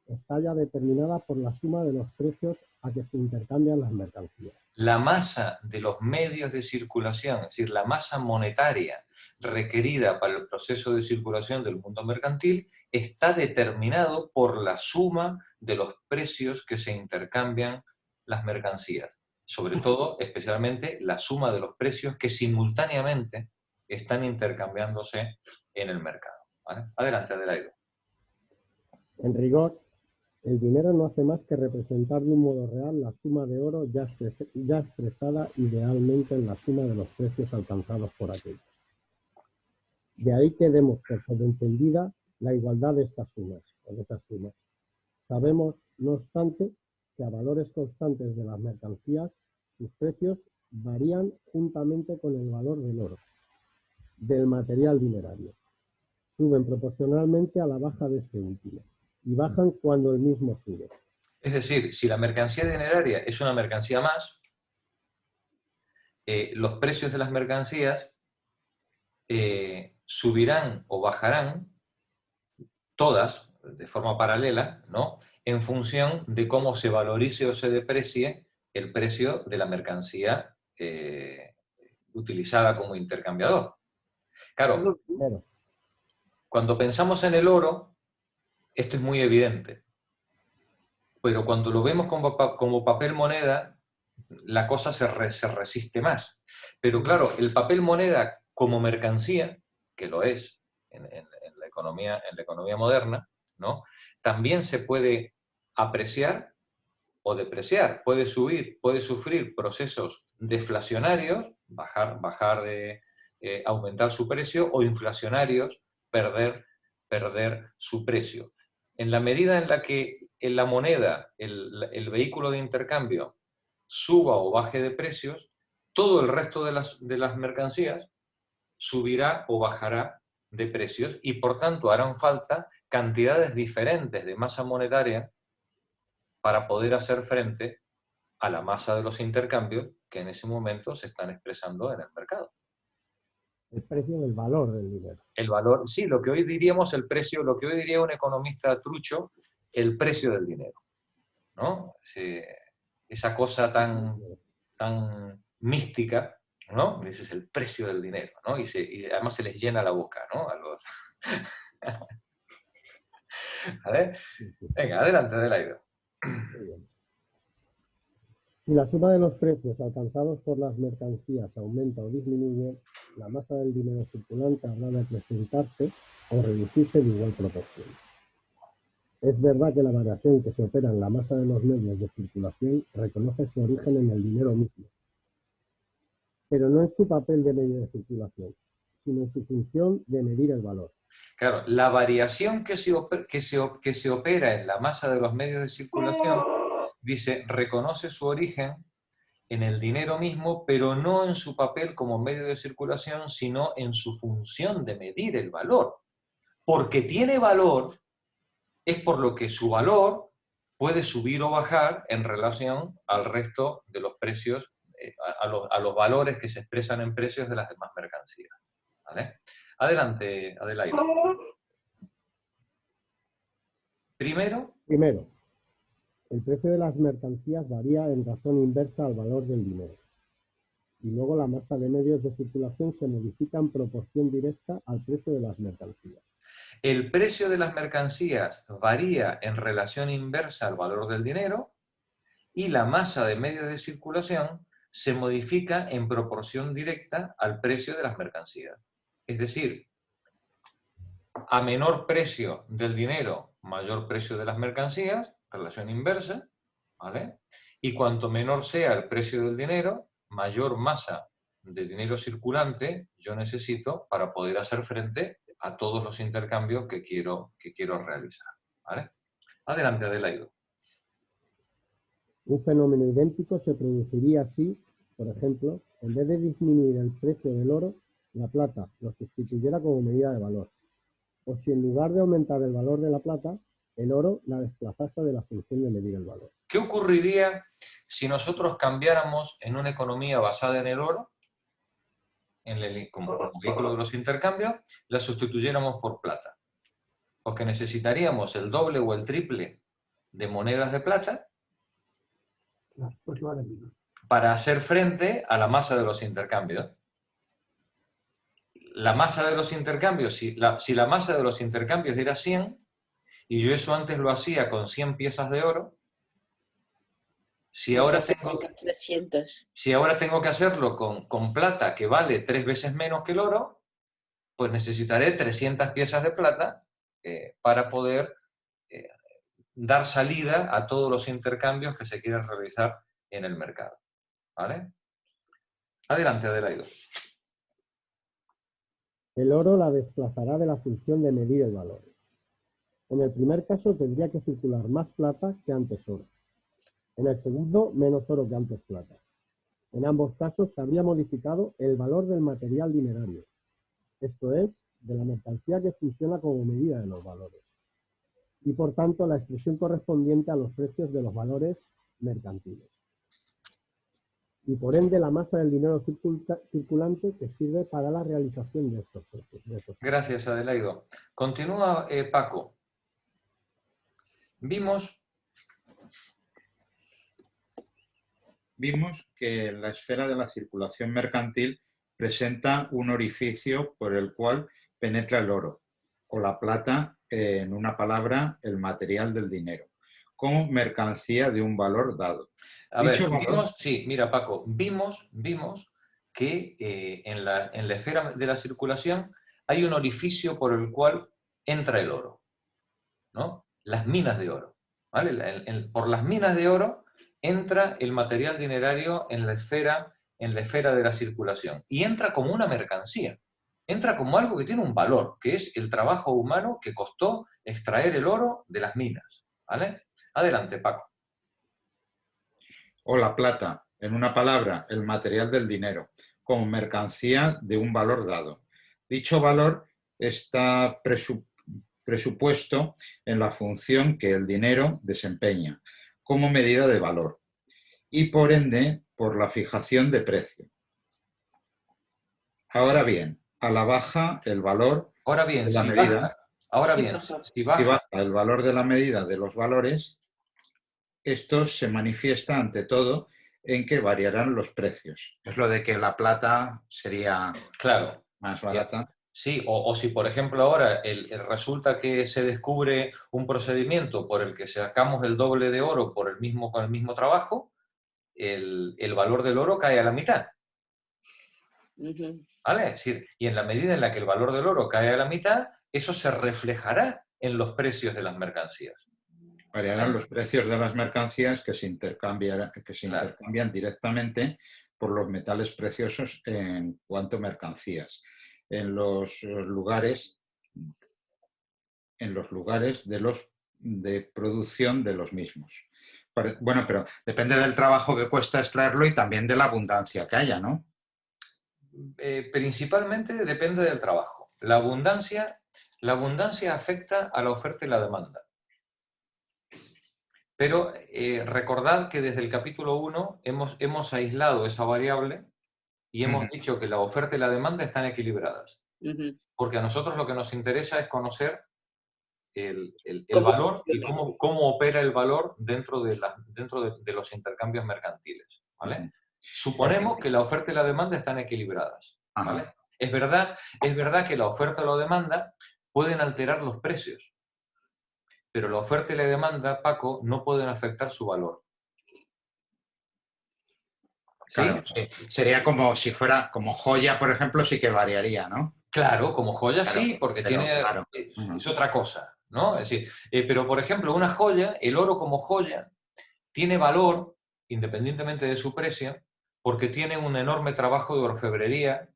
Speaker 10: está ya determinada por la suma de los precios a que se intercambian las mercancías.
Speaker 1: La masa de los medios de circulación, es decir, la masa monetaria requerida para el proceso de circulación del mundo mercantil, está determinado por la suma de los precios que se intercambian las mercancías. Sobre todo, especialmente, la suma de los precios que simultáneamente están intercambiándose en el mercado. ¿Vale? Adelante, Adelaide.
Speaker 10: En rigor, el dinero no hace más que representar de un modo real la suma de oro ya expresada idealmente en la suma de los precios alcanzados por aquellos. De ahí que demos por sobreentendida la igualdad de estas sumas, o de esas sumas. Sabemos, no obstante, que a valores constantes de las mercancías, sus precios varían juntamente con el valor del oro, del material dinerario. Suben proporcionalmente a la baja de este último y bajan cuando el mismo sube.
Speaker 1: Es decir, si la mercancía dineraria es una mercancía más, los precios de las mercancías subirán o bajarán todas de forma paralela, ¿no?, en función de cómo se valorice o se deprecie el precio de la mercancía utilizada como intercambiador. Claro, cuando pensamos en el oro, esto es muy evidente, pero cuando lo vemos como papel moneda, la cosa se resiste más. Pero claro, el papel moneda como mercancía, que lo es, en la economía moderna, ¿no? También se puede apreciar o depreciar, puede sufrir procesos deflacionarios, aumentar su precio, o inflacionarios, perder su precio. En la medida en la que en la moneda, el vehículo de intercambio, suba o baje de precios, todo el resto de las mercancías subirá o bajará de precios y por tanto harán falta cantidades diferentes de masa monetaria para poder hacer frente a la masa de los intercambios que en ese momento se están expresando en el mercado.
Speaker 10: El precio del valor del dinero.
Speaker 1: El valor, sí, lo que hoy diríamos el precio, lo que hoy diría un economista trucho, el precio del dinero, ¿no? Esa cosa tan mística, ¿no? Ese es el precio del dinero, ¿no? Y además se les llena la boca, ¿no? A los... A ver, venga, adelante, Adelaida.
Speaker 10: Si la suma de los precios alcanzados por las mercancías aumenta o disminuye, la masa del dinero circulante habrá de acrecentarse o reducirse de igual proporción. Es verdad que la variación que se opera en la masa de los medios de circulación reconoce su origen en el dinero mismo, pero no en su papel de medio de circulación, sino en su función de medir el valor.
Speaker 1: Claro, la variación que se opera en la masa de los medios de circulación, dice, reconoce su origen en el dinero mismo, pero no en su papel como medio de circulación, sino en su función de medir el valor. Porque tiene valor, es por lo que su valor puede subir o bajar en relación al resto de los precios, a los valores que se expresan en precios de las demás mercancías. ¿Vale? Adelante, Adelaide. Primero,
Speaker 10: el precio de las mercancías varía en razón inversa al valor del dinero. Y luego la masa de medios de circulación se modifica en proporción directa al precio de las mercancías.
Speaker 1: El precio de las mercancías varía en relación inversa al valor del dinero y la masa de medios de circulación se modifica en proporción directa al precio de las mercancías. Es decir, a menor precio del dinero, mayor precio de las mercancías, relación inversa, ¿vale? Y cuanto menor sea el precio del dinero, mayor masa de dinero circulante yo necesito para poder hacer frente a todos los intercambios que quiero realizar, ¿vale? Adelante, Adelaide.
Speaker 10: Un fenómeno idéntico se produciría si, por ejemplo, en vez de disminuir el precio del oro, la plata lo sustituyera como medida de valor. O si en lugar de aumentar el valor de la plata, el oro la desplazase de la función de medir el valor.
Speaker 1: ¿Qué ocurriría si nosotros cambiáramos en una economía basada en el oro, como vehículo de los intercambios, la sustituyéramos por plata? Porque necesitaríamos el doble o el triple de monedas de plata para hacer frente a la masa de los intercambios. La masa de los intercambios, si la masa de los intercambios era 100, y yo eso antes lo hacía con 100 piezas de oro, si ahora tengo que hacerlo con plata que vale 3 veces menos que el oro, pues necesitaré 300 piezas de plata para poder dar salida a todos los intercambios que se quieren realizar en el mercado. ¿Vale? Adelante, Adelaide.
Speaker 10: El oro la desplazará de la función de medir el valor. En el primer caso tendría que circular más plata que antes oro. En el segundo, menos oro que antes plata. En ambos casos se habría modificado el valor del material dinerario, esto es, de la mercancía que funciona como medida de los valores, y por tanto la expresión correspondiente a los precios de los valores mercantiles. Y por ende la masa del dinero circulante que sirve para la realización de estos precios.
Speaker 1: Gracias, Adelaide. Continúa Paco. Vimos
Speaker 11: que la esfera de la circulación mercantil presenta un orificio por el cual penetra el oro, o la plata, en una palabra, el material del dinero, como mercancía de un valor dado.
Speaker 1: A ver, sí, mira Paco, vimos que en la esfera de la circulación hay un orificio por el cual entra el oro, ¿no? Las minas de oro, ¿vale? Por las minas de oro entra el material dinerario en la esfera de la circulación, y entra como una mercancía, entra como algo que tiene un valor, que es el trabajo humano que costó extraer el oro de las minas, ¿vale? Adelante, Paco.
Speaker 11: O la plata, en una palabra, el material del dinero, como mercancía de un valor dado. Dicho valor está presupuesto en la función que el dinero desempeña como medida de valor y por ende por la fijación de precio. Ahora bien, a la baja el valor de la medida, si baja el valor de la medida de los valores, esto se manifiesta ante todo en que variarán los precios. Es lo de que la plata sería más barata.
Speaker 1: Sí, o si por ejemplo ahora resulta que se descubre un procedimiento por el que sacamos el doble de oro con el mismo trabajo, el valor del oro cae a la mitad. ¿Vale? Es decir, y en la medida en la que el valor del oro cae a la mitad, eso se reflejará en los precios de las mercancías.
Speaker 11: Variarán los precios de las mercancías que se intercambian directamente por los metales preciosos en cuanto a mercancías, en los lugares de producción de los mismos. Bueno, pero depende del trabajo que cuesta extraerlo y también de la abundancia que haya, ¿no?
Speaker 1: Principalmente depende del trabajo. La abundancia afecta a la oferta y la demanda. Pero recordad que desde el capítulo 1 hemos aislado esa variable y hemos dicho que la oferta y la demanda están equilibradas. Porque a nosotros lo que nos interesa es conocer el valor y cómo opera el valor dentro de los intercambios mercantiles, ¿vale? Suponemos que la oferta y la demanda están equilibradas, ¿vale? Es verdad que la oferta y la demanda pueden alterar los precios, pero la oferta y la demanda, Paco, no pueden afectar su valor. ¿Sí?
Speaker 11: Claro, sí. Sería como si fuera como joya, por ejemplo, sí que variaría, ¿no?
Speaker 1: Claro, como joya sí, porque es otra cosa, ¿no? Es decir, pero por ejemplo, una joya, el oro como joya, tiene valor, independientemente de su precio, porque tiene un enorme trabajo de orfebrería,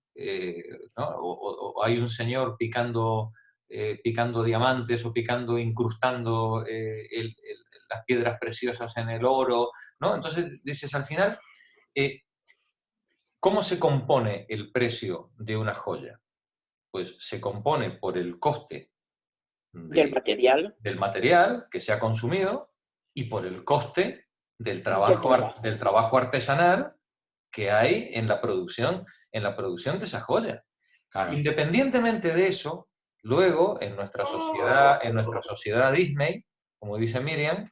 Speaker 1: ¿no? O hay un señor picando diamantes o incrustando las piedras preciosas en el oro, ¿no? Entonces, dices, al final, ¿cómo se compone el precio de una joya? Pues se compone por el coste del material que se ha consumido y por el coste del trabajo artesanal que hay en la producción de esa joya. Claro. Independientemente de eso, luego en nuestra sociedad Disney, como dice Miriam,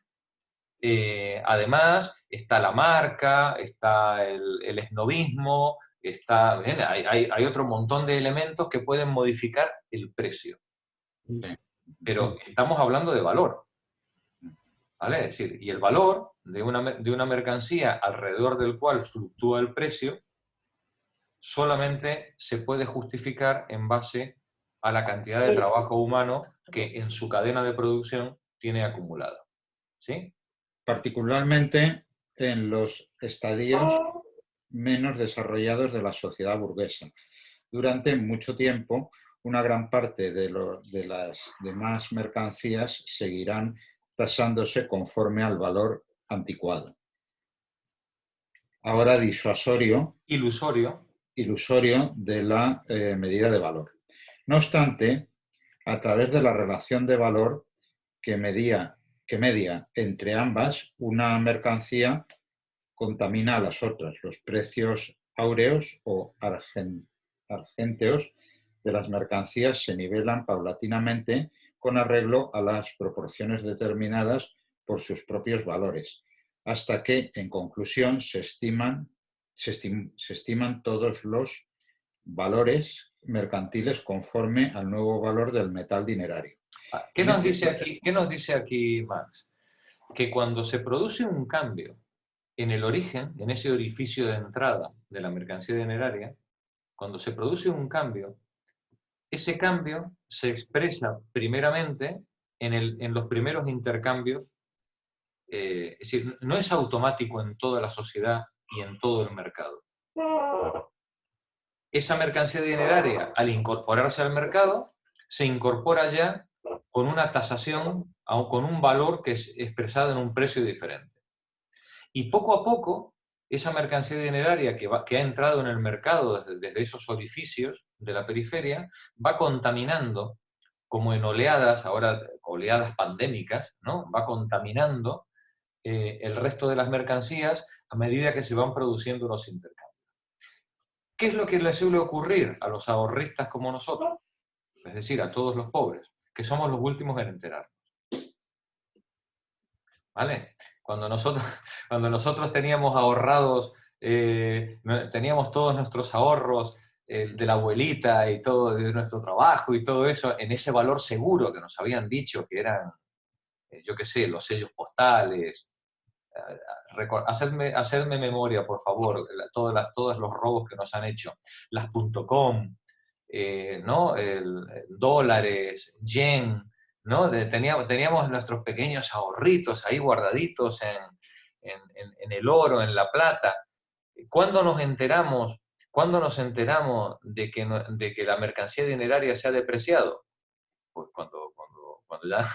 Speaker 1: además está la marca, está el esnobismo, hay otro montón de elementos que pueden modificar el precio. Pero estamos hablando de valor, ¿vale? Es decir, y el valor de una mercancía alrededor del cual fluctúa el precio solamente se puede justificar en base a la cantidad de trabajo humano que en su cadena de producción tiene acumulado. ¿Sí?
Speaker 11: Particularmente en los estadios menos desarrollados de la sociedad burguesa. Durante mucho tiempo, una gran parte de las demás mercancías seguirán tasándose conforme al valor anticuado. Ahora ilusorio de la medida de valor. No obstante, a través de la relación de valor que media entre ambas, una mercancía contamina a las otras. Los precios áureos o argénteos de las mercancías se nivelan paulatinamente con arreglo a las proporciones determinadas por sus propios valores, hasta que, en conclusión, se estiman todos los valores mercantiles conforme al nuevo valor del metal dinerario.
Speaker 1: ¿Qué nos dice aquí Marx? Que cuando se produce un cambio en el origen, en ese orificio de entrada de la mercancía dineraria, cuando se produce un cambio, ese cambio se expresa primeramente en los primeros intercambios, es decir, no es automático en toda la sociedad y en todo el mercado. Esa mercancía dineraria, al incorporarse al mercado, se incorpora ya con una tasación, con un valor que es expresado en un precio diferente. Y poco a poco, esa mercancía dineraria que ha entrado en el mercado desde esos orificios de la periferia, va contaminando, como en oleadas, ahora oleadas pandémicas, ¿no? Va contaminando el resto de las mercancías a medida que se van produciendo los intercambios. ¿Qué es lo que le suele ocurrir a los ahorristas como nosotros? Es decir, a todos los pobres, que somos los últimos en enterarnos. ¿Vale? Cuando nosotros teníamos ahorrados, teníamos todos nuestros ahorros de la abuelita y todo, de nuestro trabajo y todo eso, en ese valor seguro que nos habían dicho que eran, yo qué sé, los sellos postales. Hacedme memoria, por favor, todos los robos que nos han hecho. Las .com, ¿no? Dólares, yen, ¿no? Teníamos nuestros pequeños ahorritos ahí guardaditos en el oro, en la plata. ¿Cuándo nos enteramos de que la mercancía dineraria se ha depreciado? Pues cuando ya...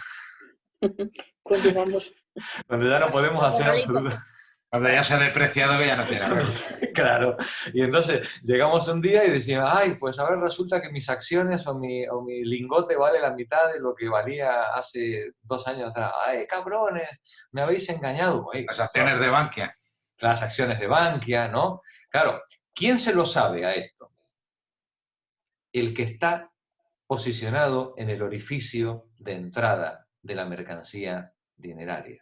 Speaker 1: Cuando ya no podemos hacer absolutamente...
Speaker 11: Cuando ya se ha depreciado, que ya no tiene valor.
Speaker 1: Claro. Y entonces llegamos un día y decimos, ay, pues a ver, resulta que mis acciones o mi lingote vale la mitad de lo que valía hace 2 años atrás. Ay, cabrones, me habéis engañado. Oye,
Speaker 11: las acciones de Bankia.
Speaker 1: Las acciones de Bankia, ¿no? Claro, ¿quién se lo sabe a esto? El que está posicionado en el orificio de entrada de la mercancía dineraria.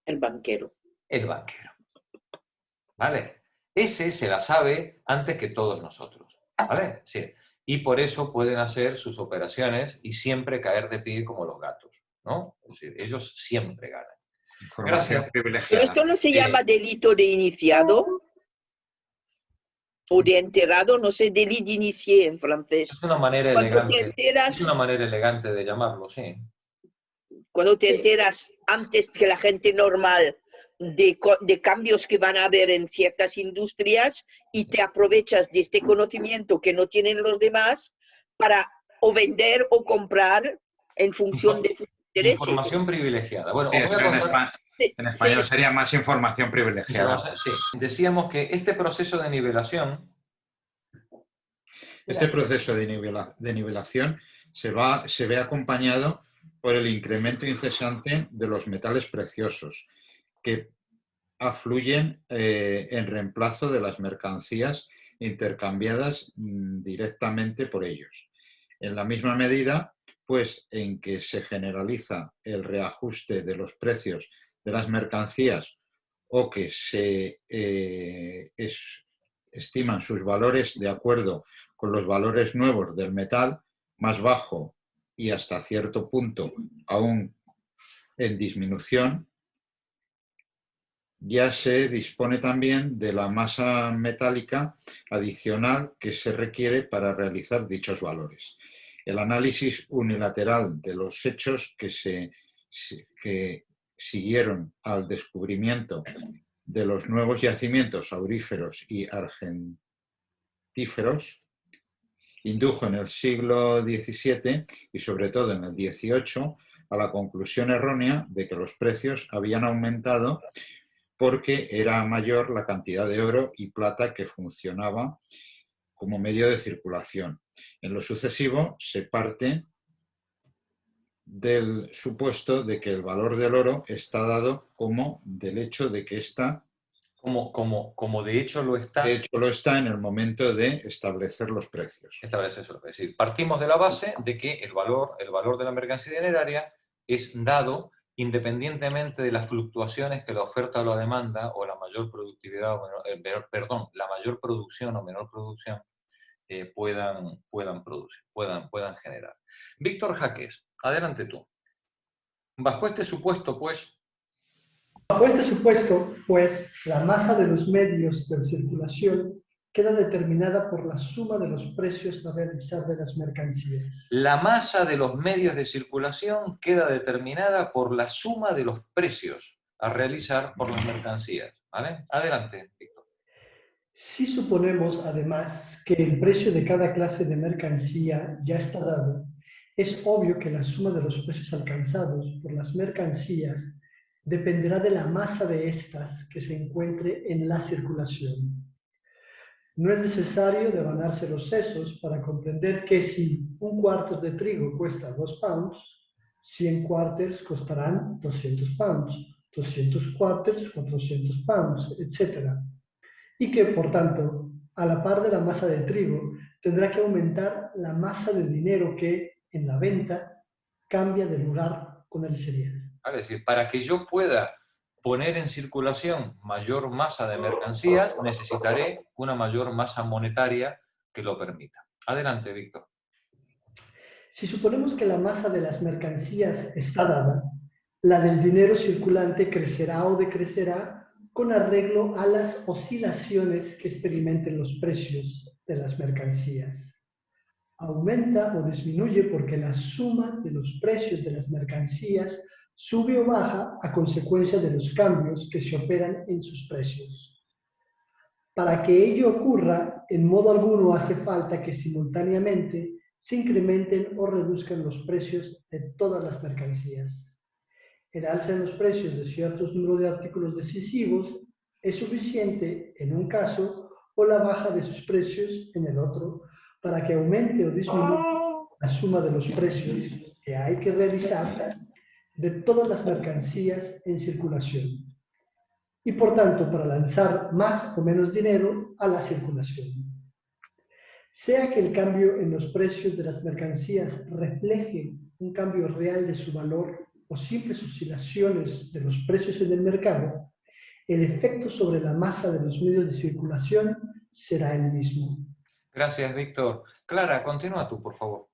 Speaker 2: El banquero.
Speaker 1: El banquero. ¿Vale? Ese se la sabe antes que todos nosotros. ¿Vale? Sí. Y por eso pueden hacer sus operaciones y siempre caer de pie como los gatos, ¿no? Es decir, ellos siempre ganan.
Speaker 11: Información privilegiada.
Speaker 2: ¿Pero esto no se llama delito de iniciado? O de enterado, no sé, délit d'initié en francés.
Speaker 1: Es una manera elegante. Es una manera elegante de llamarlo, sí.
Speaker 2: Cuando te enteras antes que la gente normal de cambios que van a haber en ciertas industrias y te aprovechas de este conocimiento que no tienen los demás para o vender o comprar en función de tus intereses.
Speaker 1: Información privilegiada. Bueno,
Speaker 11: sí, en español sería más información privilegiada.
Speaker 1: Sí. Decíamos que este proceso de nivelación...
Speaker 11: Este proceso de nivelación se ve acompañado por el incremento incesante de los metales preciosos, que afluyen en reemplazo de las mercancías intercambiadas directamente por ellos. En la misma medida, pues, en que se generaliza el reajuste de los precios de las mercancías o que se estiman sus valores de acuerdo con los valores nuevos del metal, más bajo y hasta cierto punto aún en disminución, ya se dispone también de la masa metálica adicional que se requiere para realizar dichos valores. El análisis unilateral de los hechos que siguieron al descubrimiento de los nuevos yacimientos auríferos y argentíferos indujo en el siglo XVII y sobre todo en el XVIII a la conclusión errónea de que los precios habían aumentado porque era mayor la cantidad de oro y plata que funcionaba como medio de circulación. En lo sucesivo se parte del supuesto de que el valor del oro está dado como del hecho de que está...
Speaker 1: Como de hecho lo está.
Speaker 11: De hecho lo está en el momento de establecer los precios.
Speaker 1: Es decir, partimos de la base de que el valor de la mercancía dineraria es dado independientemente de las fluctuaciones que la oferta o la demanda o la mayor productividad, la mayor producción o menor producción puedan producir, puedan generar. Víctor Jaques, adelante tú. Bajo este supuesto,
Speaker 12: la masa de los medios de circulación queda determinada por la suma de los precios a realizar de las mercancías.
Speaker 1: La masa de los medios de circulación queda determinada por la suma de los precios a realizar por las mercancías. ¿Vale? Adelante, Víctor.
Speaker 12: Si suponemos, además, que el precio de cada clase de mercancía ya está dado, es obvio que la suma de los precios alcanzados por las mercancías dependerá de la masa de estas que se encuentre en la circulación. No es necesario devanarse los sesos para comprender que si un cuarto de trigo cuesta 2 pounds, 100 quarters costarán 200 pounds, 200 quarters 400 pounds, etc. Y que, por tanto, a la par de la masa de trigo, tendrá que aumentar la masa de dinero que, en la venta, cambia de lugar con el cereal.
Speaker 1: Es decir, para que yo pueda poner en circulación mayor masa de mercancías, necesitaré una mayor masa monetaria que lo permita. Adelante, Víctor.
Speaker 12: Si suponemos que la masa de las mercancías está dada, la del dinero circulante crecerá o decrecerá con arreglo a las oscilaciones que experimenten los precios de las mercancías. Aumenta o disminuye porque la suma de los precios de las mercancías sube o baja a consecuencia de los cambios que se operan en sus precios. Para que ello ocurra, en modo alguno hace falta que simultáneamente se incrementen o reduzcan los precios de todas las mercancías. El alza en los precios de ciertos números de artículos decisivos es suficiente en un caso o la baja de sus precios en el otro para que aumente o disminuya la suma de los precios que hay que realizar de todas las mercancías en circulación y por tanto para lanzar más o menos dinero a la circulación. Sea que el cambio en los precios de las mercancías refleje un cambio real de su valor o simples oscilaciones de los precios en el mercado, el efecto sobre la masa de los medios de circulación será el mismo.
Speaker 1: Gracias, Víctor. Clara, continúa tú, por favor.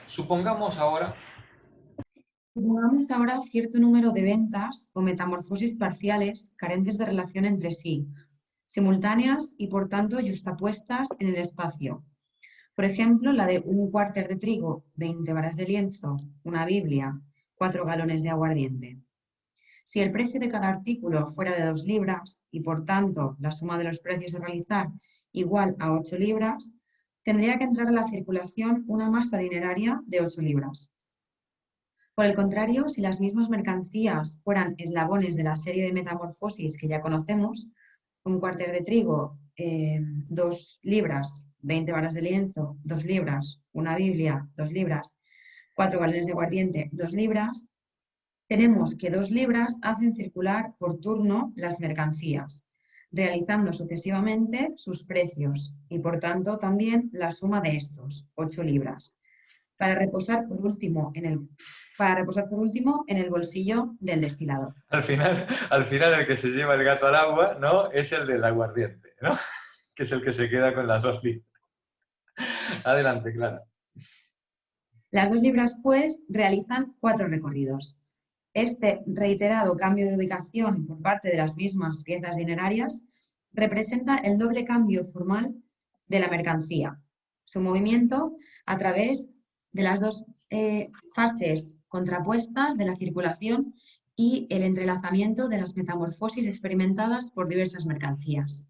Speaker 1: Supongamos ahora
Speaker 13: cierto número de ventas o metamorfosis parciales carentes de relación entre sí, simultáneas y por tanto yuxtapuestas en el espacio. Por ejemplo, la de un cuarter de trigo, 20 varas de lienzo, una Biblia, 4 galones de aguardiente. Si el precio de cada artículo fuera de 2 libras y por tanto la suma de los precios a realizar igual a 8 libras, tendría que entrar a la circulación una masa dineraria de 8 libras. Por el contrario, si las mismas mercancías fueran eslabones de la serie de metamorfosis que ya conocemos, un cuarter de trigo, 2 libras, 20 varas de lienzo, 2 libras, una Biblia, 2 libras, 4 galones de aguardiente, 2 libras, tenemos que 2 libras hacen circular por turno las mercancías, realizando sucesivamente sus precios y por tanto también la suma de estos, 8 libras, para reposar por último en el bolsillo del destilador.
Speaker 1: Al final el que se lleva el gato al agua, ¿no?, es el del aguardiente, ¿no?, que es el que se queda con las 2 libras. Adelante, Clara.
Speaker 13: Las 2 libras, pues, realizan 4 recorridos. Este reiterado cambio de ubicación por parte de las mismas piezas dinerarias representa el doble cambio formal de la mercancía, su movimiento a través de las 2 fases contrapuestas de la circulación y el entrelazamiento de las metamorfosis experimentadas por diversas mercancías.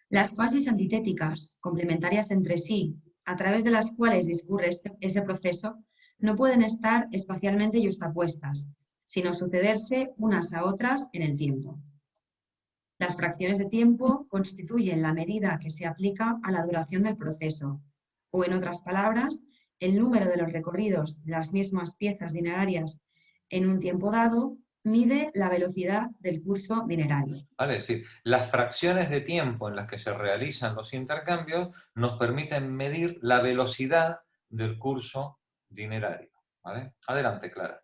Speaker 13: Las fases antitéticas, complementarias entre sí, a través de las cuales discurre ese proceso, no pueden estar espacialmente yuxtapuestas, sino sucederse unas a otras en el tiempo. Las fracciones de tiempo constituyen la medida que se aplica a la duración del proceso, o en otras palabras, el número de los recorridos de las mismas piezas dinerarias en un tiempo dado mide la velocidad del curso dinerario.
Speaker 1: Vale, es decir, las fracciones de tiempo en las que se realizan los intercambios nos permiten medir la velocidad del curso dinerario. ¿Vale? Adelante, Clara.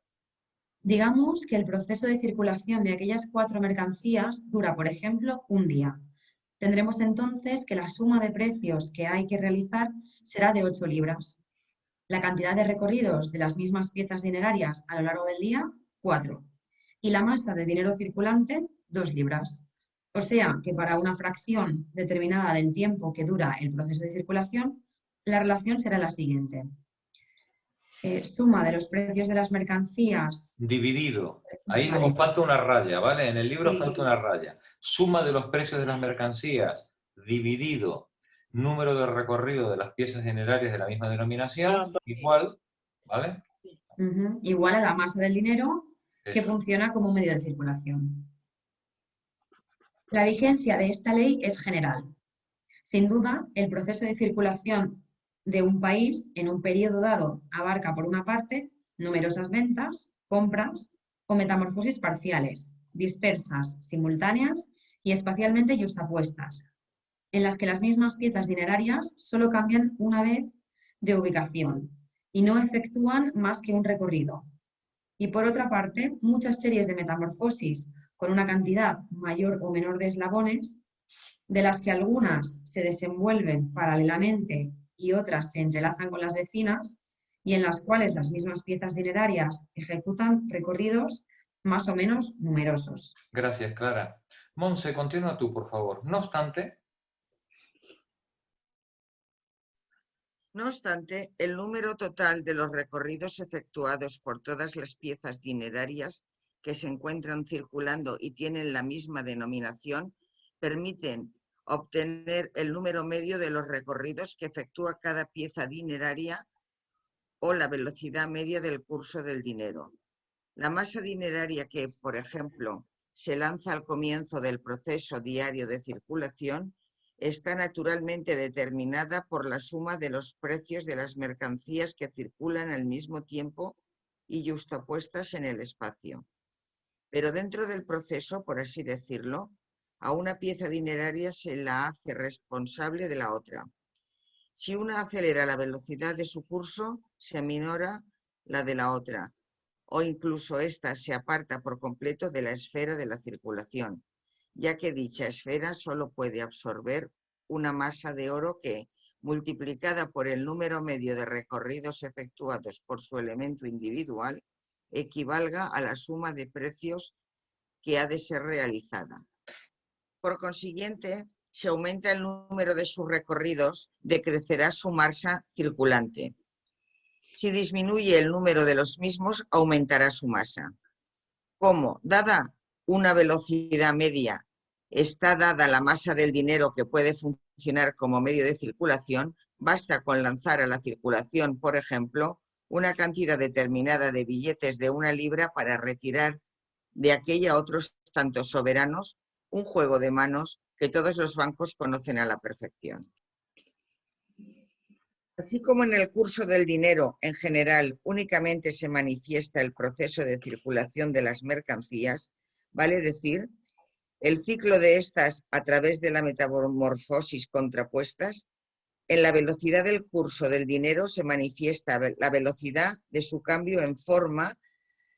Speaker 13: Digamos que el proceso de circulación de aquellas 4 mercancías dura, por ejemplo, un día. Tendremos entonces que la suma de precios que hay que realizar será de 8 libras. La cantidad de recorridos de las mismas piezas dinerarias a lo largo del día, 4. Y la masa de dinero circulante, 2 libras. O sea que para una fracción determinada del tiempo que dura el proceso de circulación, la relación será la siguiente. Suma de los precios de las mercancías.
Speaker 1: Dividido. Ahí
Speaker 13: Vale.
Speaker 1: os falta una raya, ¿vale? En el libro
Speaker 13: Sí.
Speaker 1: falta una raya. Suma de los precios de las mercancías dividido número de recorrido de las piezas generarias de la misma denominación, igual, ¿vale?
Speaker 13: Igual a la masa del dinero que
Speaker 1: Eso.
Speaker 13: funciona como un medio de circulación. La vigencia de esta ley es general. Sin duda, el proceso de circulación de un país en un periodo dado abarca, por una parte, numerosas ventas, compras o metamorfosis parciales, dispersas, simultáneas y espacialmente yuxtapuestas, en las que las mismas piezas dinerarias solo cambian una vez de ubicación y no efectúan más que un recorrido. Y por otra parte, muchas series de metamorfosis con una cantidad mayor o menor de eslabones, de las que algunas se desenvuelven paralelamente y otras se entrelazan con las vecinas, y en las cuales las mismas piezas dinerarias ejecutan recorridos más o menos numerosos.
Speaker 1: Gracias, Clara. Monse, continúa tú, por favor. No obstante,
Speaker 14: el número total de los recorridos efectuados por todas las piezas dinerarias que se encuentran circulando y tienen la misma denominación permiten obtener el número medio de los recorridos que efectúa cada pieza dineraria o la velocidad media del curso del dinero. La masa dineraria que, por ejemplo, se lanza al comienzo del proceso diario de circulación está naturalmente determinada por la suma de los precios de las mercancías que circulan al mismo tiempo y yuxtapuestas en el espacio. Pero dentro del proceso, por así decirlo, a una pieza dineraria se la hace responsable de la otra. Si una acelera la velocidad de su curso, se aminora la de la otra, o incluso ésta se aparta por completo de la esfera de la circulación, ya que dicha esfera solo puede absorber una masa de oro que, multiplicada por el número medio de recorridos efectuados por su elemento individual, equivalga a la suma de precios que ha de ser realizada. Por consiguiente, si aumenta el número de sus recorridos, decrecerá su masa circulante. Si disminuye el número de los mismos, aumentará su masa. Como, dada una velocidad media, está dada la masa del dinero que puede funcionar como medio de circulación, basta con lanzar a la circulación, por ejemplo, una cantidad determinada de billetes de 1 libra para retirar de aquella otros tantos soberanos, un juego de manos que todos los bancos conocen a la perfección. Así como en el curso del dinero, en general, únicamente se manifiesta el proceso de circulación de las mercancías, vale decir, el ciclo de estas a través de la metamorfosis contrapuestas, en la velocidad del curso del dinero se manifiesta la velocidad de su cambio en forma,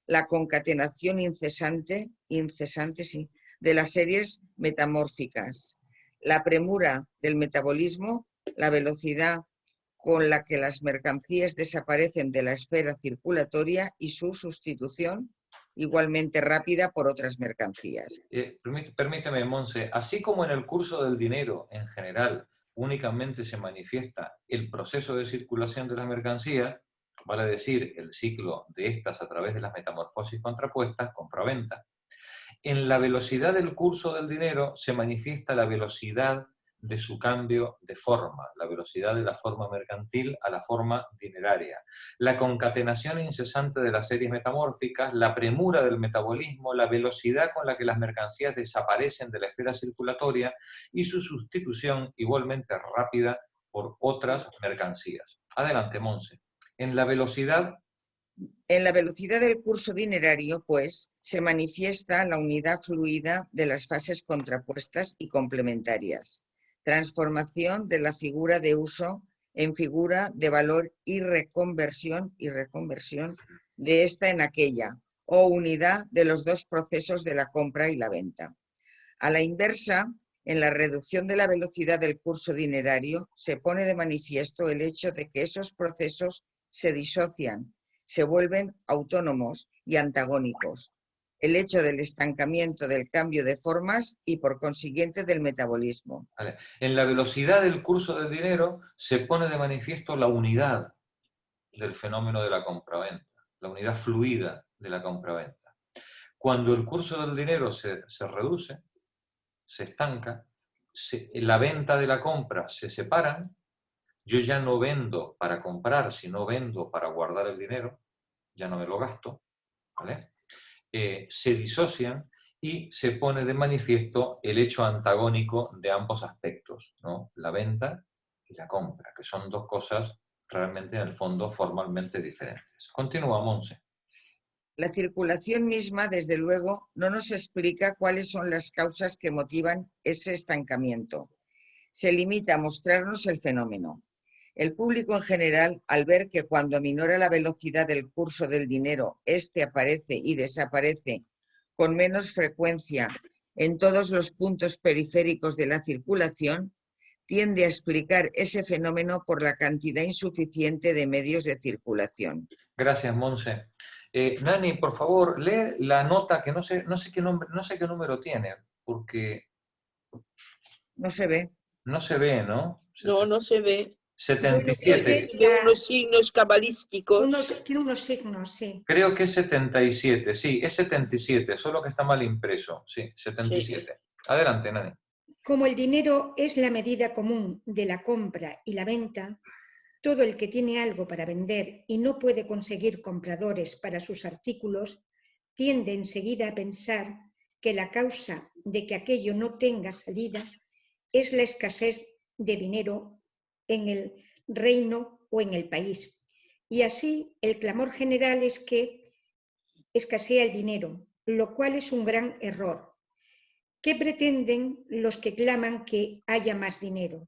Speaker 14: la concatenación incesante de las series metamórficas, la premura del metabolismo, la velocidad con la que las mercancías desaparecen de la esfera circulatoria y su sustitución igualmente rápida por otras mercancías.
Speaker 1: Permíteme, Monse, así como en el curso del dinero en general únicamente se manifiesta el proceso de circulación de las mercancías, vale decir, el ciclo de estas a través de las metamorfosis contrapuestas, compra-venta, en la velocidad del curso del dinero se manifiesta la velocidad de su cambio de forma, la velocidad de la forma mercantil a la forma dineraria, la concatenación incesante de las series metamórficas, la premura del metabolismo, la velocidad con la que las mercancías desaparecen de la esfera circulatoria y su sustitución igualmente rápida por otras mercancías. Adelante, Monse. En la velocidad
Speaker 14: del curso dinerario, pues, se manifiesta la unidad fluida de las fases contrapuestas y complementarias. Transformación de la figura de uso en figura de valor y reconversión de esta en aquella, o unidad de los dos procesos de la compra y la venta. A la inversa, en la reducción de la velocidad del curso dinerario, se pone de manifiesto el hecho de que esos procesos se disocian, se vuelven autónomos y antagónicos, el hecho del estancamiento del cambio de formas y por consiguiente del metabolismo.
Speaker 1: Vale. En la velocidad del curso del dinero se pone de manifiesto la unidad del fenómeno de la compraventa, la unidad fluida de la compraventa. Cuando el curso del dinero se reduce, se estanca, la venta de la compra se separan, yo ya no vendo para comprar, sino vendo para guardar el dinero, ya no me lo gasto, ¿vale? Se disocian y se pone de manifiesto el hecho antagónico de ambos aspectos, ¿no? La venta y la compra, que son dos cosas realmente en el fondo formalmente diferentes. Continúa, Monse.
Speaker 14: La circulación misma, desde luego, no nos explica cuáles son las causas que motivan ese estancamiento. Se limita a mostrarnos el fenómeno. El público en general, al ver que cuando aminora la velocidad del curso del dinero, éste aparece y desaparece con menos frecuencia en todos los puntos periféricos de la circulación, tiende a explicar ese fenómeno por la cantidad insuficiente de medios de circulación.
Speaker 1: Gracias, Monse. Nani, por favor, lee la nota que no sé qué número tiene, porque...
Speaker 14: No se ve.
Speaker 1: No se ve, ¿no?
Speaker 2: No, no se ve.
Speaker 1: 77.
Speaker 2: Tiene unos signos cabalísticos.
Speaker 15: Tiene unos signos, sí.
Speaker 1: Creo que es 77, sí, es 77, solo que está mal impreso, sí, 77. Sí. Adelante, Nani.
Speaker 15: Como el dinero es la medida común de la compra y la venta, todo el que tiene algo para vender y no puede conseguir compradores para sus artículos, tiende enseguida a pensar que la causa de que aquello no tenga salida es la escasez de dinero en el reino o en el país. Y así el clamor general es que escasea el dinero, lo cual es un gran error. ¿Qué pretenden los que claman que haya más dinero?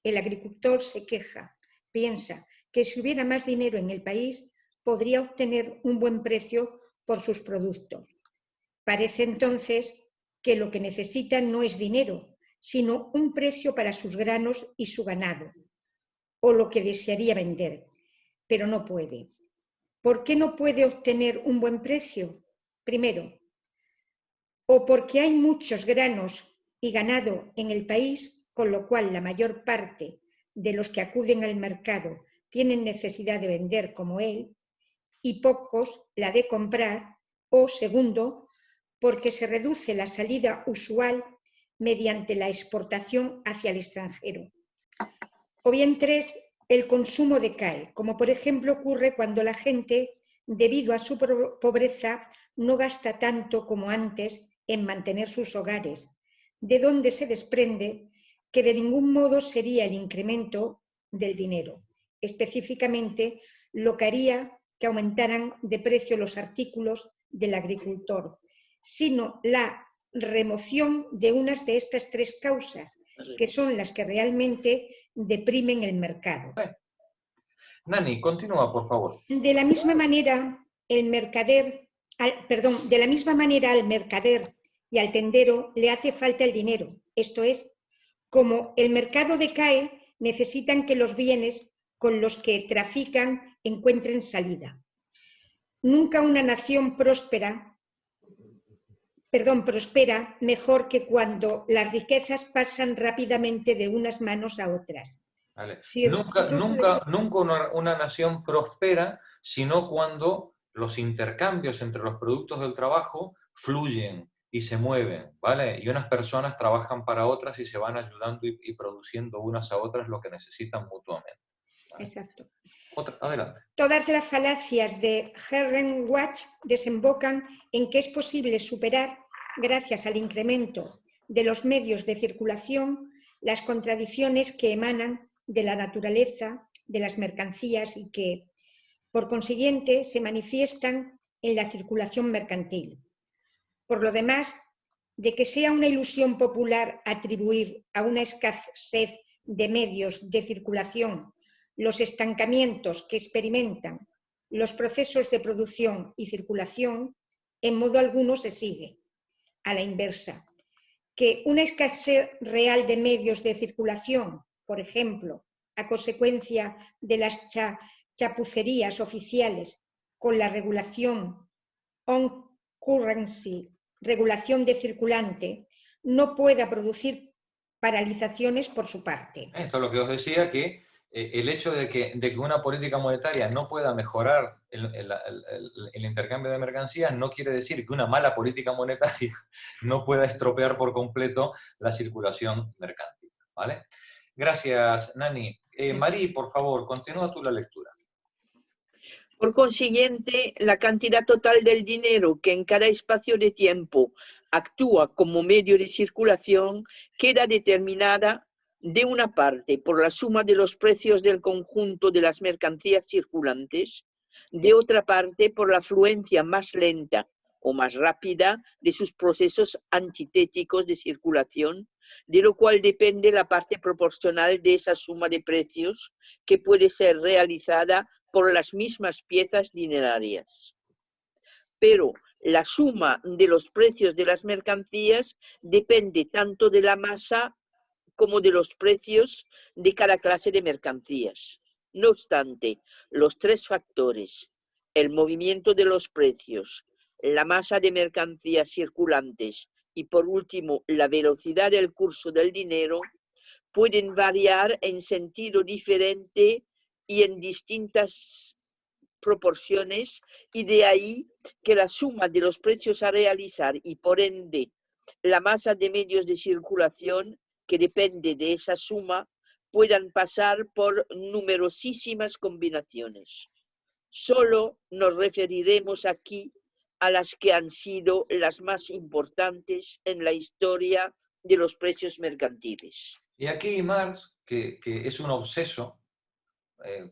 Speaker 15: El agricultor se queja, piensa que si hubiera más dinero en el país podría obtener un buen precio por sus productos. Parece entonces que lo que necesitan no es dinero, sino un precio para sus granos y su ganado, o lo que desearía vender, pero no puede. ¿Por qué no puede obtener un buen precio? Primero, o porque hay muchos granos y ganado en el país, con lo cual la mayor parte de los que acuden al mercado tienen necesidad de vender como él, y pocos la de comprar, o segundo, porque se reduce la salida usual mediante la exportación hacia el extranjero. O bien tres, el consumo decae, como por ejemplo ocurre cuando la gente, debido a su pobreza, no gasta tanto como antes en mantener sus hogares, de donde se desprende que de ningún modo sería el incremento del dinero, específicamente lo que haría que aumentaran de precio los artículos del agricultor, sino la remoción de unas de estas tres causas, que son las que realmente deprimen el mercado.
Speaker 1: Nani, continúa, por favor.
Speaker 15: De la misma manera, al mercader y al tendero le hace falta el dinero. Esto es, como el mercado decae, necesitan que los bienes con los que trafican encuentren salida. Nunca una nación prospera mejor que cuando las riquezas pasan rápidamente de unas manos a otras.
Speaker 1: Vale. Nunca una nación prospera, sino cuando los intercambios entre los productos del trabajo fluyen y se mueven, ¿vale? Y unas personas trabajan para otras y se van ayudando y produciendo unas a otras lo que necesitan mutuamente. ¿Vale?
Speaker 15: Exacto.
Speaker 1: Adelante.
Speaker 15: Todas las falacias de Herrenwatch desembocan en que es posible superar, gracias al incremento de los medios de circulación, las contradicciones que emanan de la naturaleza de las mercancías y que, por consiguiente, se manifiestan en la circulación mercantil. Por lo demás, de que sea una ilusión popular atribuir a una escasez de medios de circulación los estancamientos que experimentan los procesos de producción y circulación, en modo alguno se sigue. A la inversa, que una escasez real de medios de circulación, por ejemplo, a consecuencia de las chapucerías oficiales con la regulación currency, regulación de circulante, no pueda producir paralizaciones por su parte.
Speaker 1: Esto es lo que os decía, que el hecho de que una política monetaria no pueda mejorar el intercambio de mercancías no quiere decir que una mala política monetaria no pueda estropear por completo la circulación mercantil, ¿vale? Gracias, Nani. Marí, por favor, continúa tú la lectura.
Speaker 2: Por consiguiente, la cantidad total del dinero que en cada espacio de tiempo actúa como medio de circulación queda determinada, de una parte, por la suma de los precios del conjunto de las mercancías circulantes, de otra parte, por la afluencia más lenta o más rápida de sus procesos antitéticos de circulación, de lo cual depende la parte proporcional de esa suma de precios que puede ser realizada por las mismas piezas dinerarias. Pero la suma de los precios de las mercancías depende tanto de la masa como de los precios de cada clase de mercancías. No obstante, los tres factores, el movimiento de los precios, la masa de mercancías circulantes y, por último, la velocidad del curso del dinero, pueden variar en sentido diferente y en distintas proporciones, y de ahí que la suma de los precios a realizar y, por ende, la masa de medios de circulación que depende de esa suma puedan pasar por numerosísimas combinaciones. Solo nos referiremos aquí a las que han sido las más importantes en la historia de los precios mercantiles.
Speaker 1: Y aquí Marx, que es un obseso,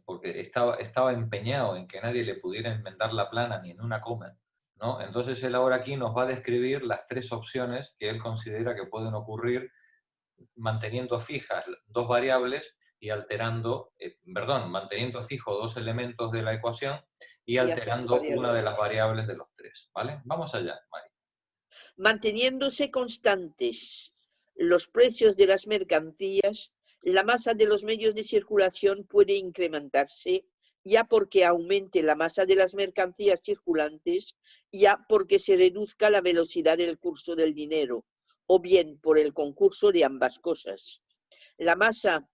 Speaker 1: porque estaba empeñado en que nadie le pudiera enmendar la plana ni en una coma, ¿no? Entonces él ahora aquí nos va a describir las tres opciones que él considera que pueden ocurrir manteniendo fijas dos variables y manteniendo fijo dos elementos de la ecuación y alterando una de las variables de los tres, ¿vale? Vamos allá, Mari.
Speaker 2: Manteniéndose constantes los precios de las mercancías, la masa de los medios de circulación puede incrementarse, ya porque aumente la masa de las mercancías circulantes, ya porque se reduzca la velocidad del curso del dinero, o bien por el concurso de ambas cosas. La masa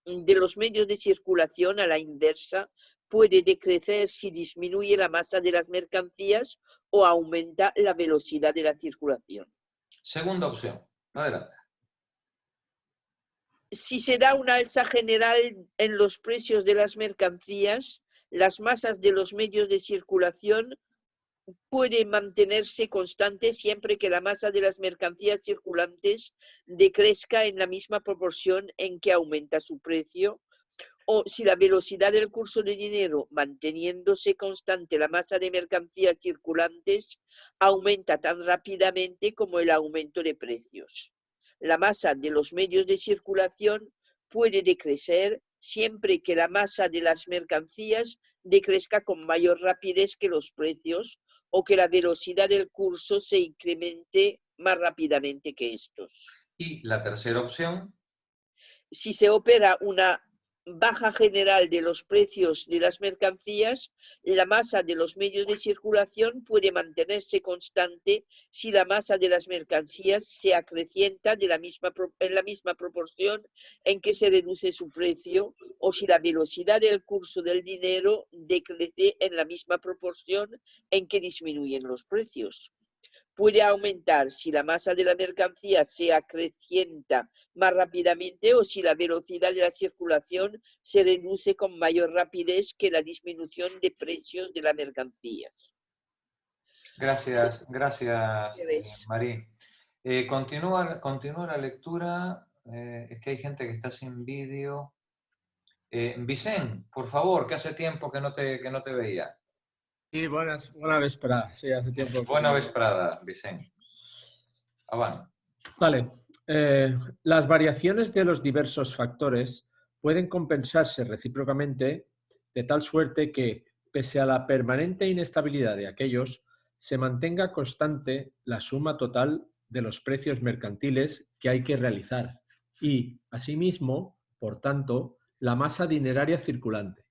Speaker 2: de los medios de circulación, a la inversa, puede decrecer si disminuye la masa de las mercancías o aumenta la velocidad de la circulación.
Speaker 1: Segunda opción. Adelante.
Speaker 2: Si se da una alza general en los precios de las mercancías, las masas de los medios de circulación pueden mantenerse constantes siempre que la masa de las mercancías circulantes decrezca en la misma proporción en que aumenta su precio, o si la velocidad del curso de dinero, manteniéndose constante la masa de mercancías circulantes, aumenta tan rápidamente como el aumento de precios. La masa de los medios de circulación puede decrecer siempre que la masa de las mercancías decrezca con mayor rapidez que los precios, o que la velocidad del curso se incremente más rápidamente que estos.
Speaker 1: Y la tercera opción.
Speaker 2: Si se opera una baja general de los precios de las mercancías, la masa de los medios de circulación puede mantenerse constante si la masa de las mercancías se acrecienta en la misma proporción en que se reduce su precio, o si la velocidad del curso del dinero decrece en la misma proporción en que disminuyen los precios. Puede aumentar si la masa de la mercancía se acrecienta más rápidamente o si la velocidad de la circulación se reduce con mayor rapidez que la disminución de precios de la mercancía.
Speaker 1: Gracias, Marí. Continúa la lectura. Es que hay gente que está sin vídeo. Vicente, por favor, que hace tiempo que no te veía.
Speaker 16: Sí, buena vesprada. Sí, hace tiempo.
Speaker 1: Buena vesprada, Vicente. Avant.
Speaker 16: Vale. Las variaciones de los diversos factores pueden compensarse recíprocamente de tal suerte que, pese a la permanente inestabilidad de aquellos, se mantenga constante la suma total de los precios mercantiles que hay que realizar y, asimismo, por tanto, la masa dineraria circulante.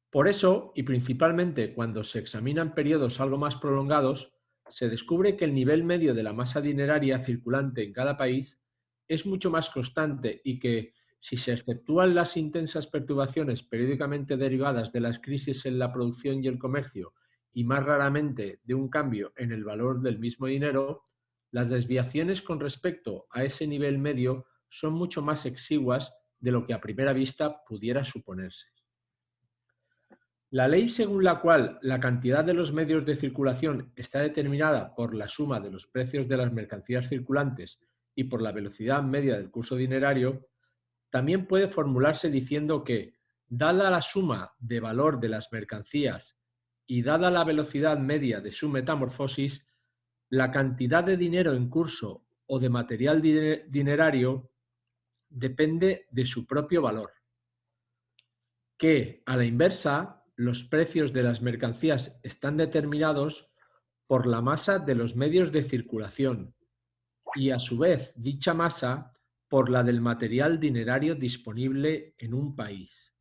Speaker 16: Por eso, y principalmente cuando se examinan periodos algo más prolongados, se descubre que el nivel medio de la masa dineraria circulante en cada país es mucho más constante y que, si se exceptúan las intensas perturbaciones periódicamente derivadas de las crisis en la producción y el comercio y más raramente de un cambio en el valor del mismo dinero, las desviaciones con respecto a ese nivel medio son mucho más exiguas de lo que a primera vista pudiera suponerse. La ley según la cual la cantidad de los medios de circulación está determinada por la suma de los precios de las mercancías circulantes y por la velocidad media del curso dinerario, también puede formularse diciendo que, dada la suma de valor de las mercancías y dada la velocidad media de su metamorfosis, la cantidad de dinero en curso o de material dinerario depende de su propio valor. Que, a la inversa, los precios de las mercancías están determinados por la masa de los medios de circulación y, a su vez, dicha masa por la del material dinerario disponible en un país.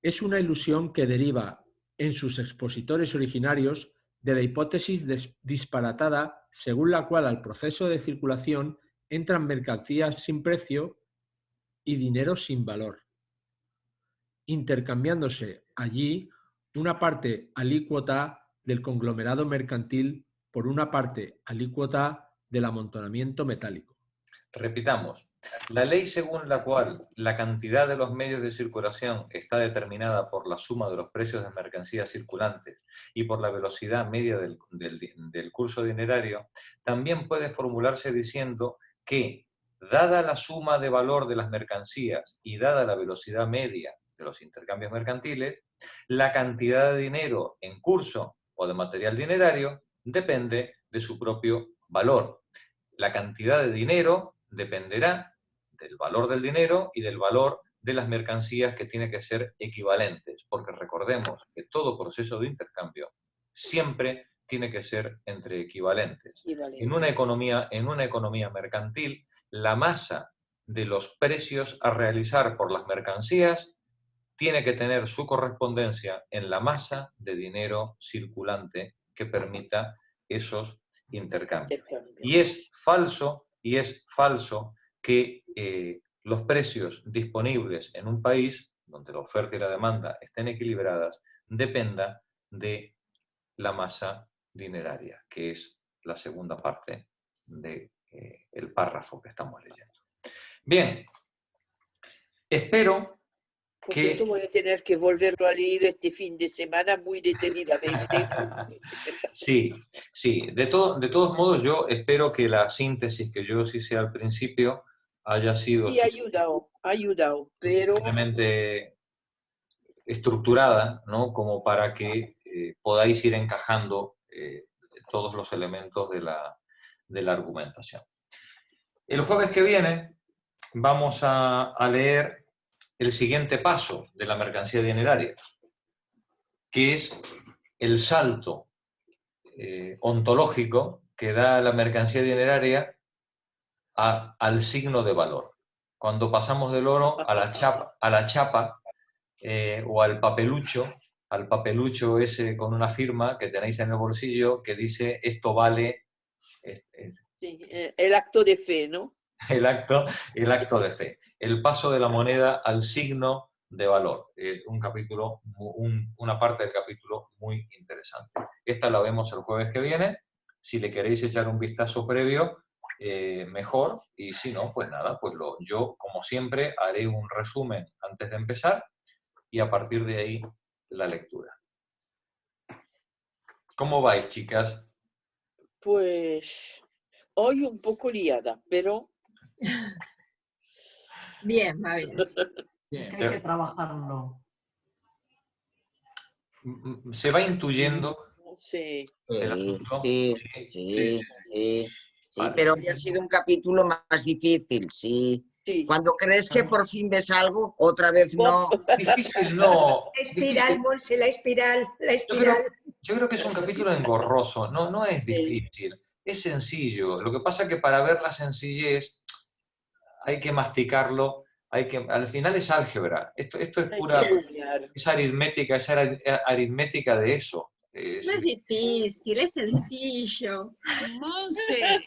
Speaker 16: Es una ilusión que deriva en sus expositores originarios de la hipótesis disparatada según la cual al proceso de circulación entran mercancías sin precio y dinero sin valor, intercambiándose allí una parte alícuota del conglomerado mercantil por una parte alícuota del amontonamiento metálico.
Speaker 1: Repitamos, la ley según la cual la cantidad de los medios de circulación está determinada por la suma de los precios de mercancías circulantes y por la velocidad media del curso dinerario, también puede formularse diciendo que, dada la suma de valor de las mercancías y dada la velocidad media de los intercambios mercantiles, la cantidad de dinero en curso o de material dinerario depende de su propio valor. La cantidad de dinero dependerá del valor del dinero y del valor de las mercancías, que tiene que ser equivalentes, porque recordemos que todo proceso de intercambio siempre tiene que ser entre equivalentes. En una economía mercantil, la masa de los precios a realizar por las mercancías tiene que tener su correspondencia en la masa de dinero circulante que permita esos intercambios. Y es falso que los precios disponibles en un país donde la oferta y la demanda estén equilibradas dependa de la masa dineraria, que es la segunda parte del párrafo que estamos leyendo. Bien, espero
Speaker 2: pues
Speaker 1: que...
Speaker 2: esto voy a tener que volverlo a leer este fin de semana muy detenidamente.
Speaker 1: Sí, sí. De todos modos, yo espero que la síntesis que yo os hice al principio haya sido
Speaker 2: Sí, ha ayudado, pero...
Speaker 1: suficientemente estructurada, ¿no? Como para que podáis ir encajando todos los elementos de la argumentación. El jueves que viene vamos a leer el siguiente paso de la mercancía dineraria, que es el salto ontológico que da la mercancía dineraria al signo de valor. Cuando pasamos del oro a la chapa o al papelucho ese con una firma que tenéis en el bolsillo que dice esto vale...
Speaker 2: Sí, el acto de fe, ¿no?
Speaker 1: El acto de fe. El paso de la moneda al signo de valor. Un capítulo, una parte del capítulo muy interesante. Esta la vemos el jueves que viene. Si le queréis echar un vistazo previo, mejor. Y si no, pues nada, pues yo, como siempre, haré un resumen antes de empezar y a partir de ahí la lectura. ¿Cómo vais, chicas?
Speaker 2: Pues hoy un poco liada, pero...
Speaker 4: Bien, va bien.
Speaker 5: Es que hay que trabajarlo.
Speaker 1: Se va intuyendo
Speaker 2: sí.
Speaker 1: el asunto.
Speaker 14: Sí, vale. Pero hoy ha sido un capítulo más difícil, sí. Cuando crees que por fin ves algo, otra vez no.
Speaker 1: Difícil no.
Speaker 15: La espiral, Monse, la espiral.
Speaker 1: Yo creo que es un capítulo engorroso, no es difícil, es sencillo. Lo que pasa es que para ver la sencillez hay que masticarlo, al final es álgebra. Esto es pura, es aritmética de eso.
Speaker 4: No es difícil, es sencillo.
Speaker 2: Monse,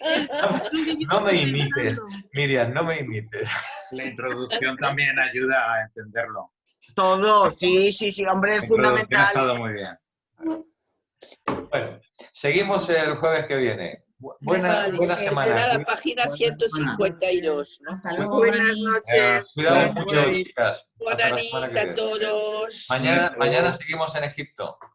Speaker 1: No me imites, Miriam, no me imites.
Speaker 11: La introducción también ayuda a entenderlo.
Speaker 14: Todo, sí, sí, sí, hombre, es
Speaker 11: La introducción ha
Speaker 14: fundamental.
Speaker 11: estado muy bien.
Speaker 1: Bueno, seguimos el jueves que viene. Buena
Speaker 2: será
Speaker 1: semana.
Speaker 2: la página 152, ¿no?
Speaker 13: Hasta luego.
Speaker 14: Buenas noches.
Speaker 1: Cuidado mucho, chicas.
Speaker 2: Buena
Speaker 1: Hasta la semana que
Speaker 2: nit a
Speaker 1: viene.
Speaker 2: todos.
Speaker 1: Mañana seguimos en Egipto.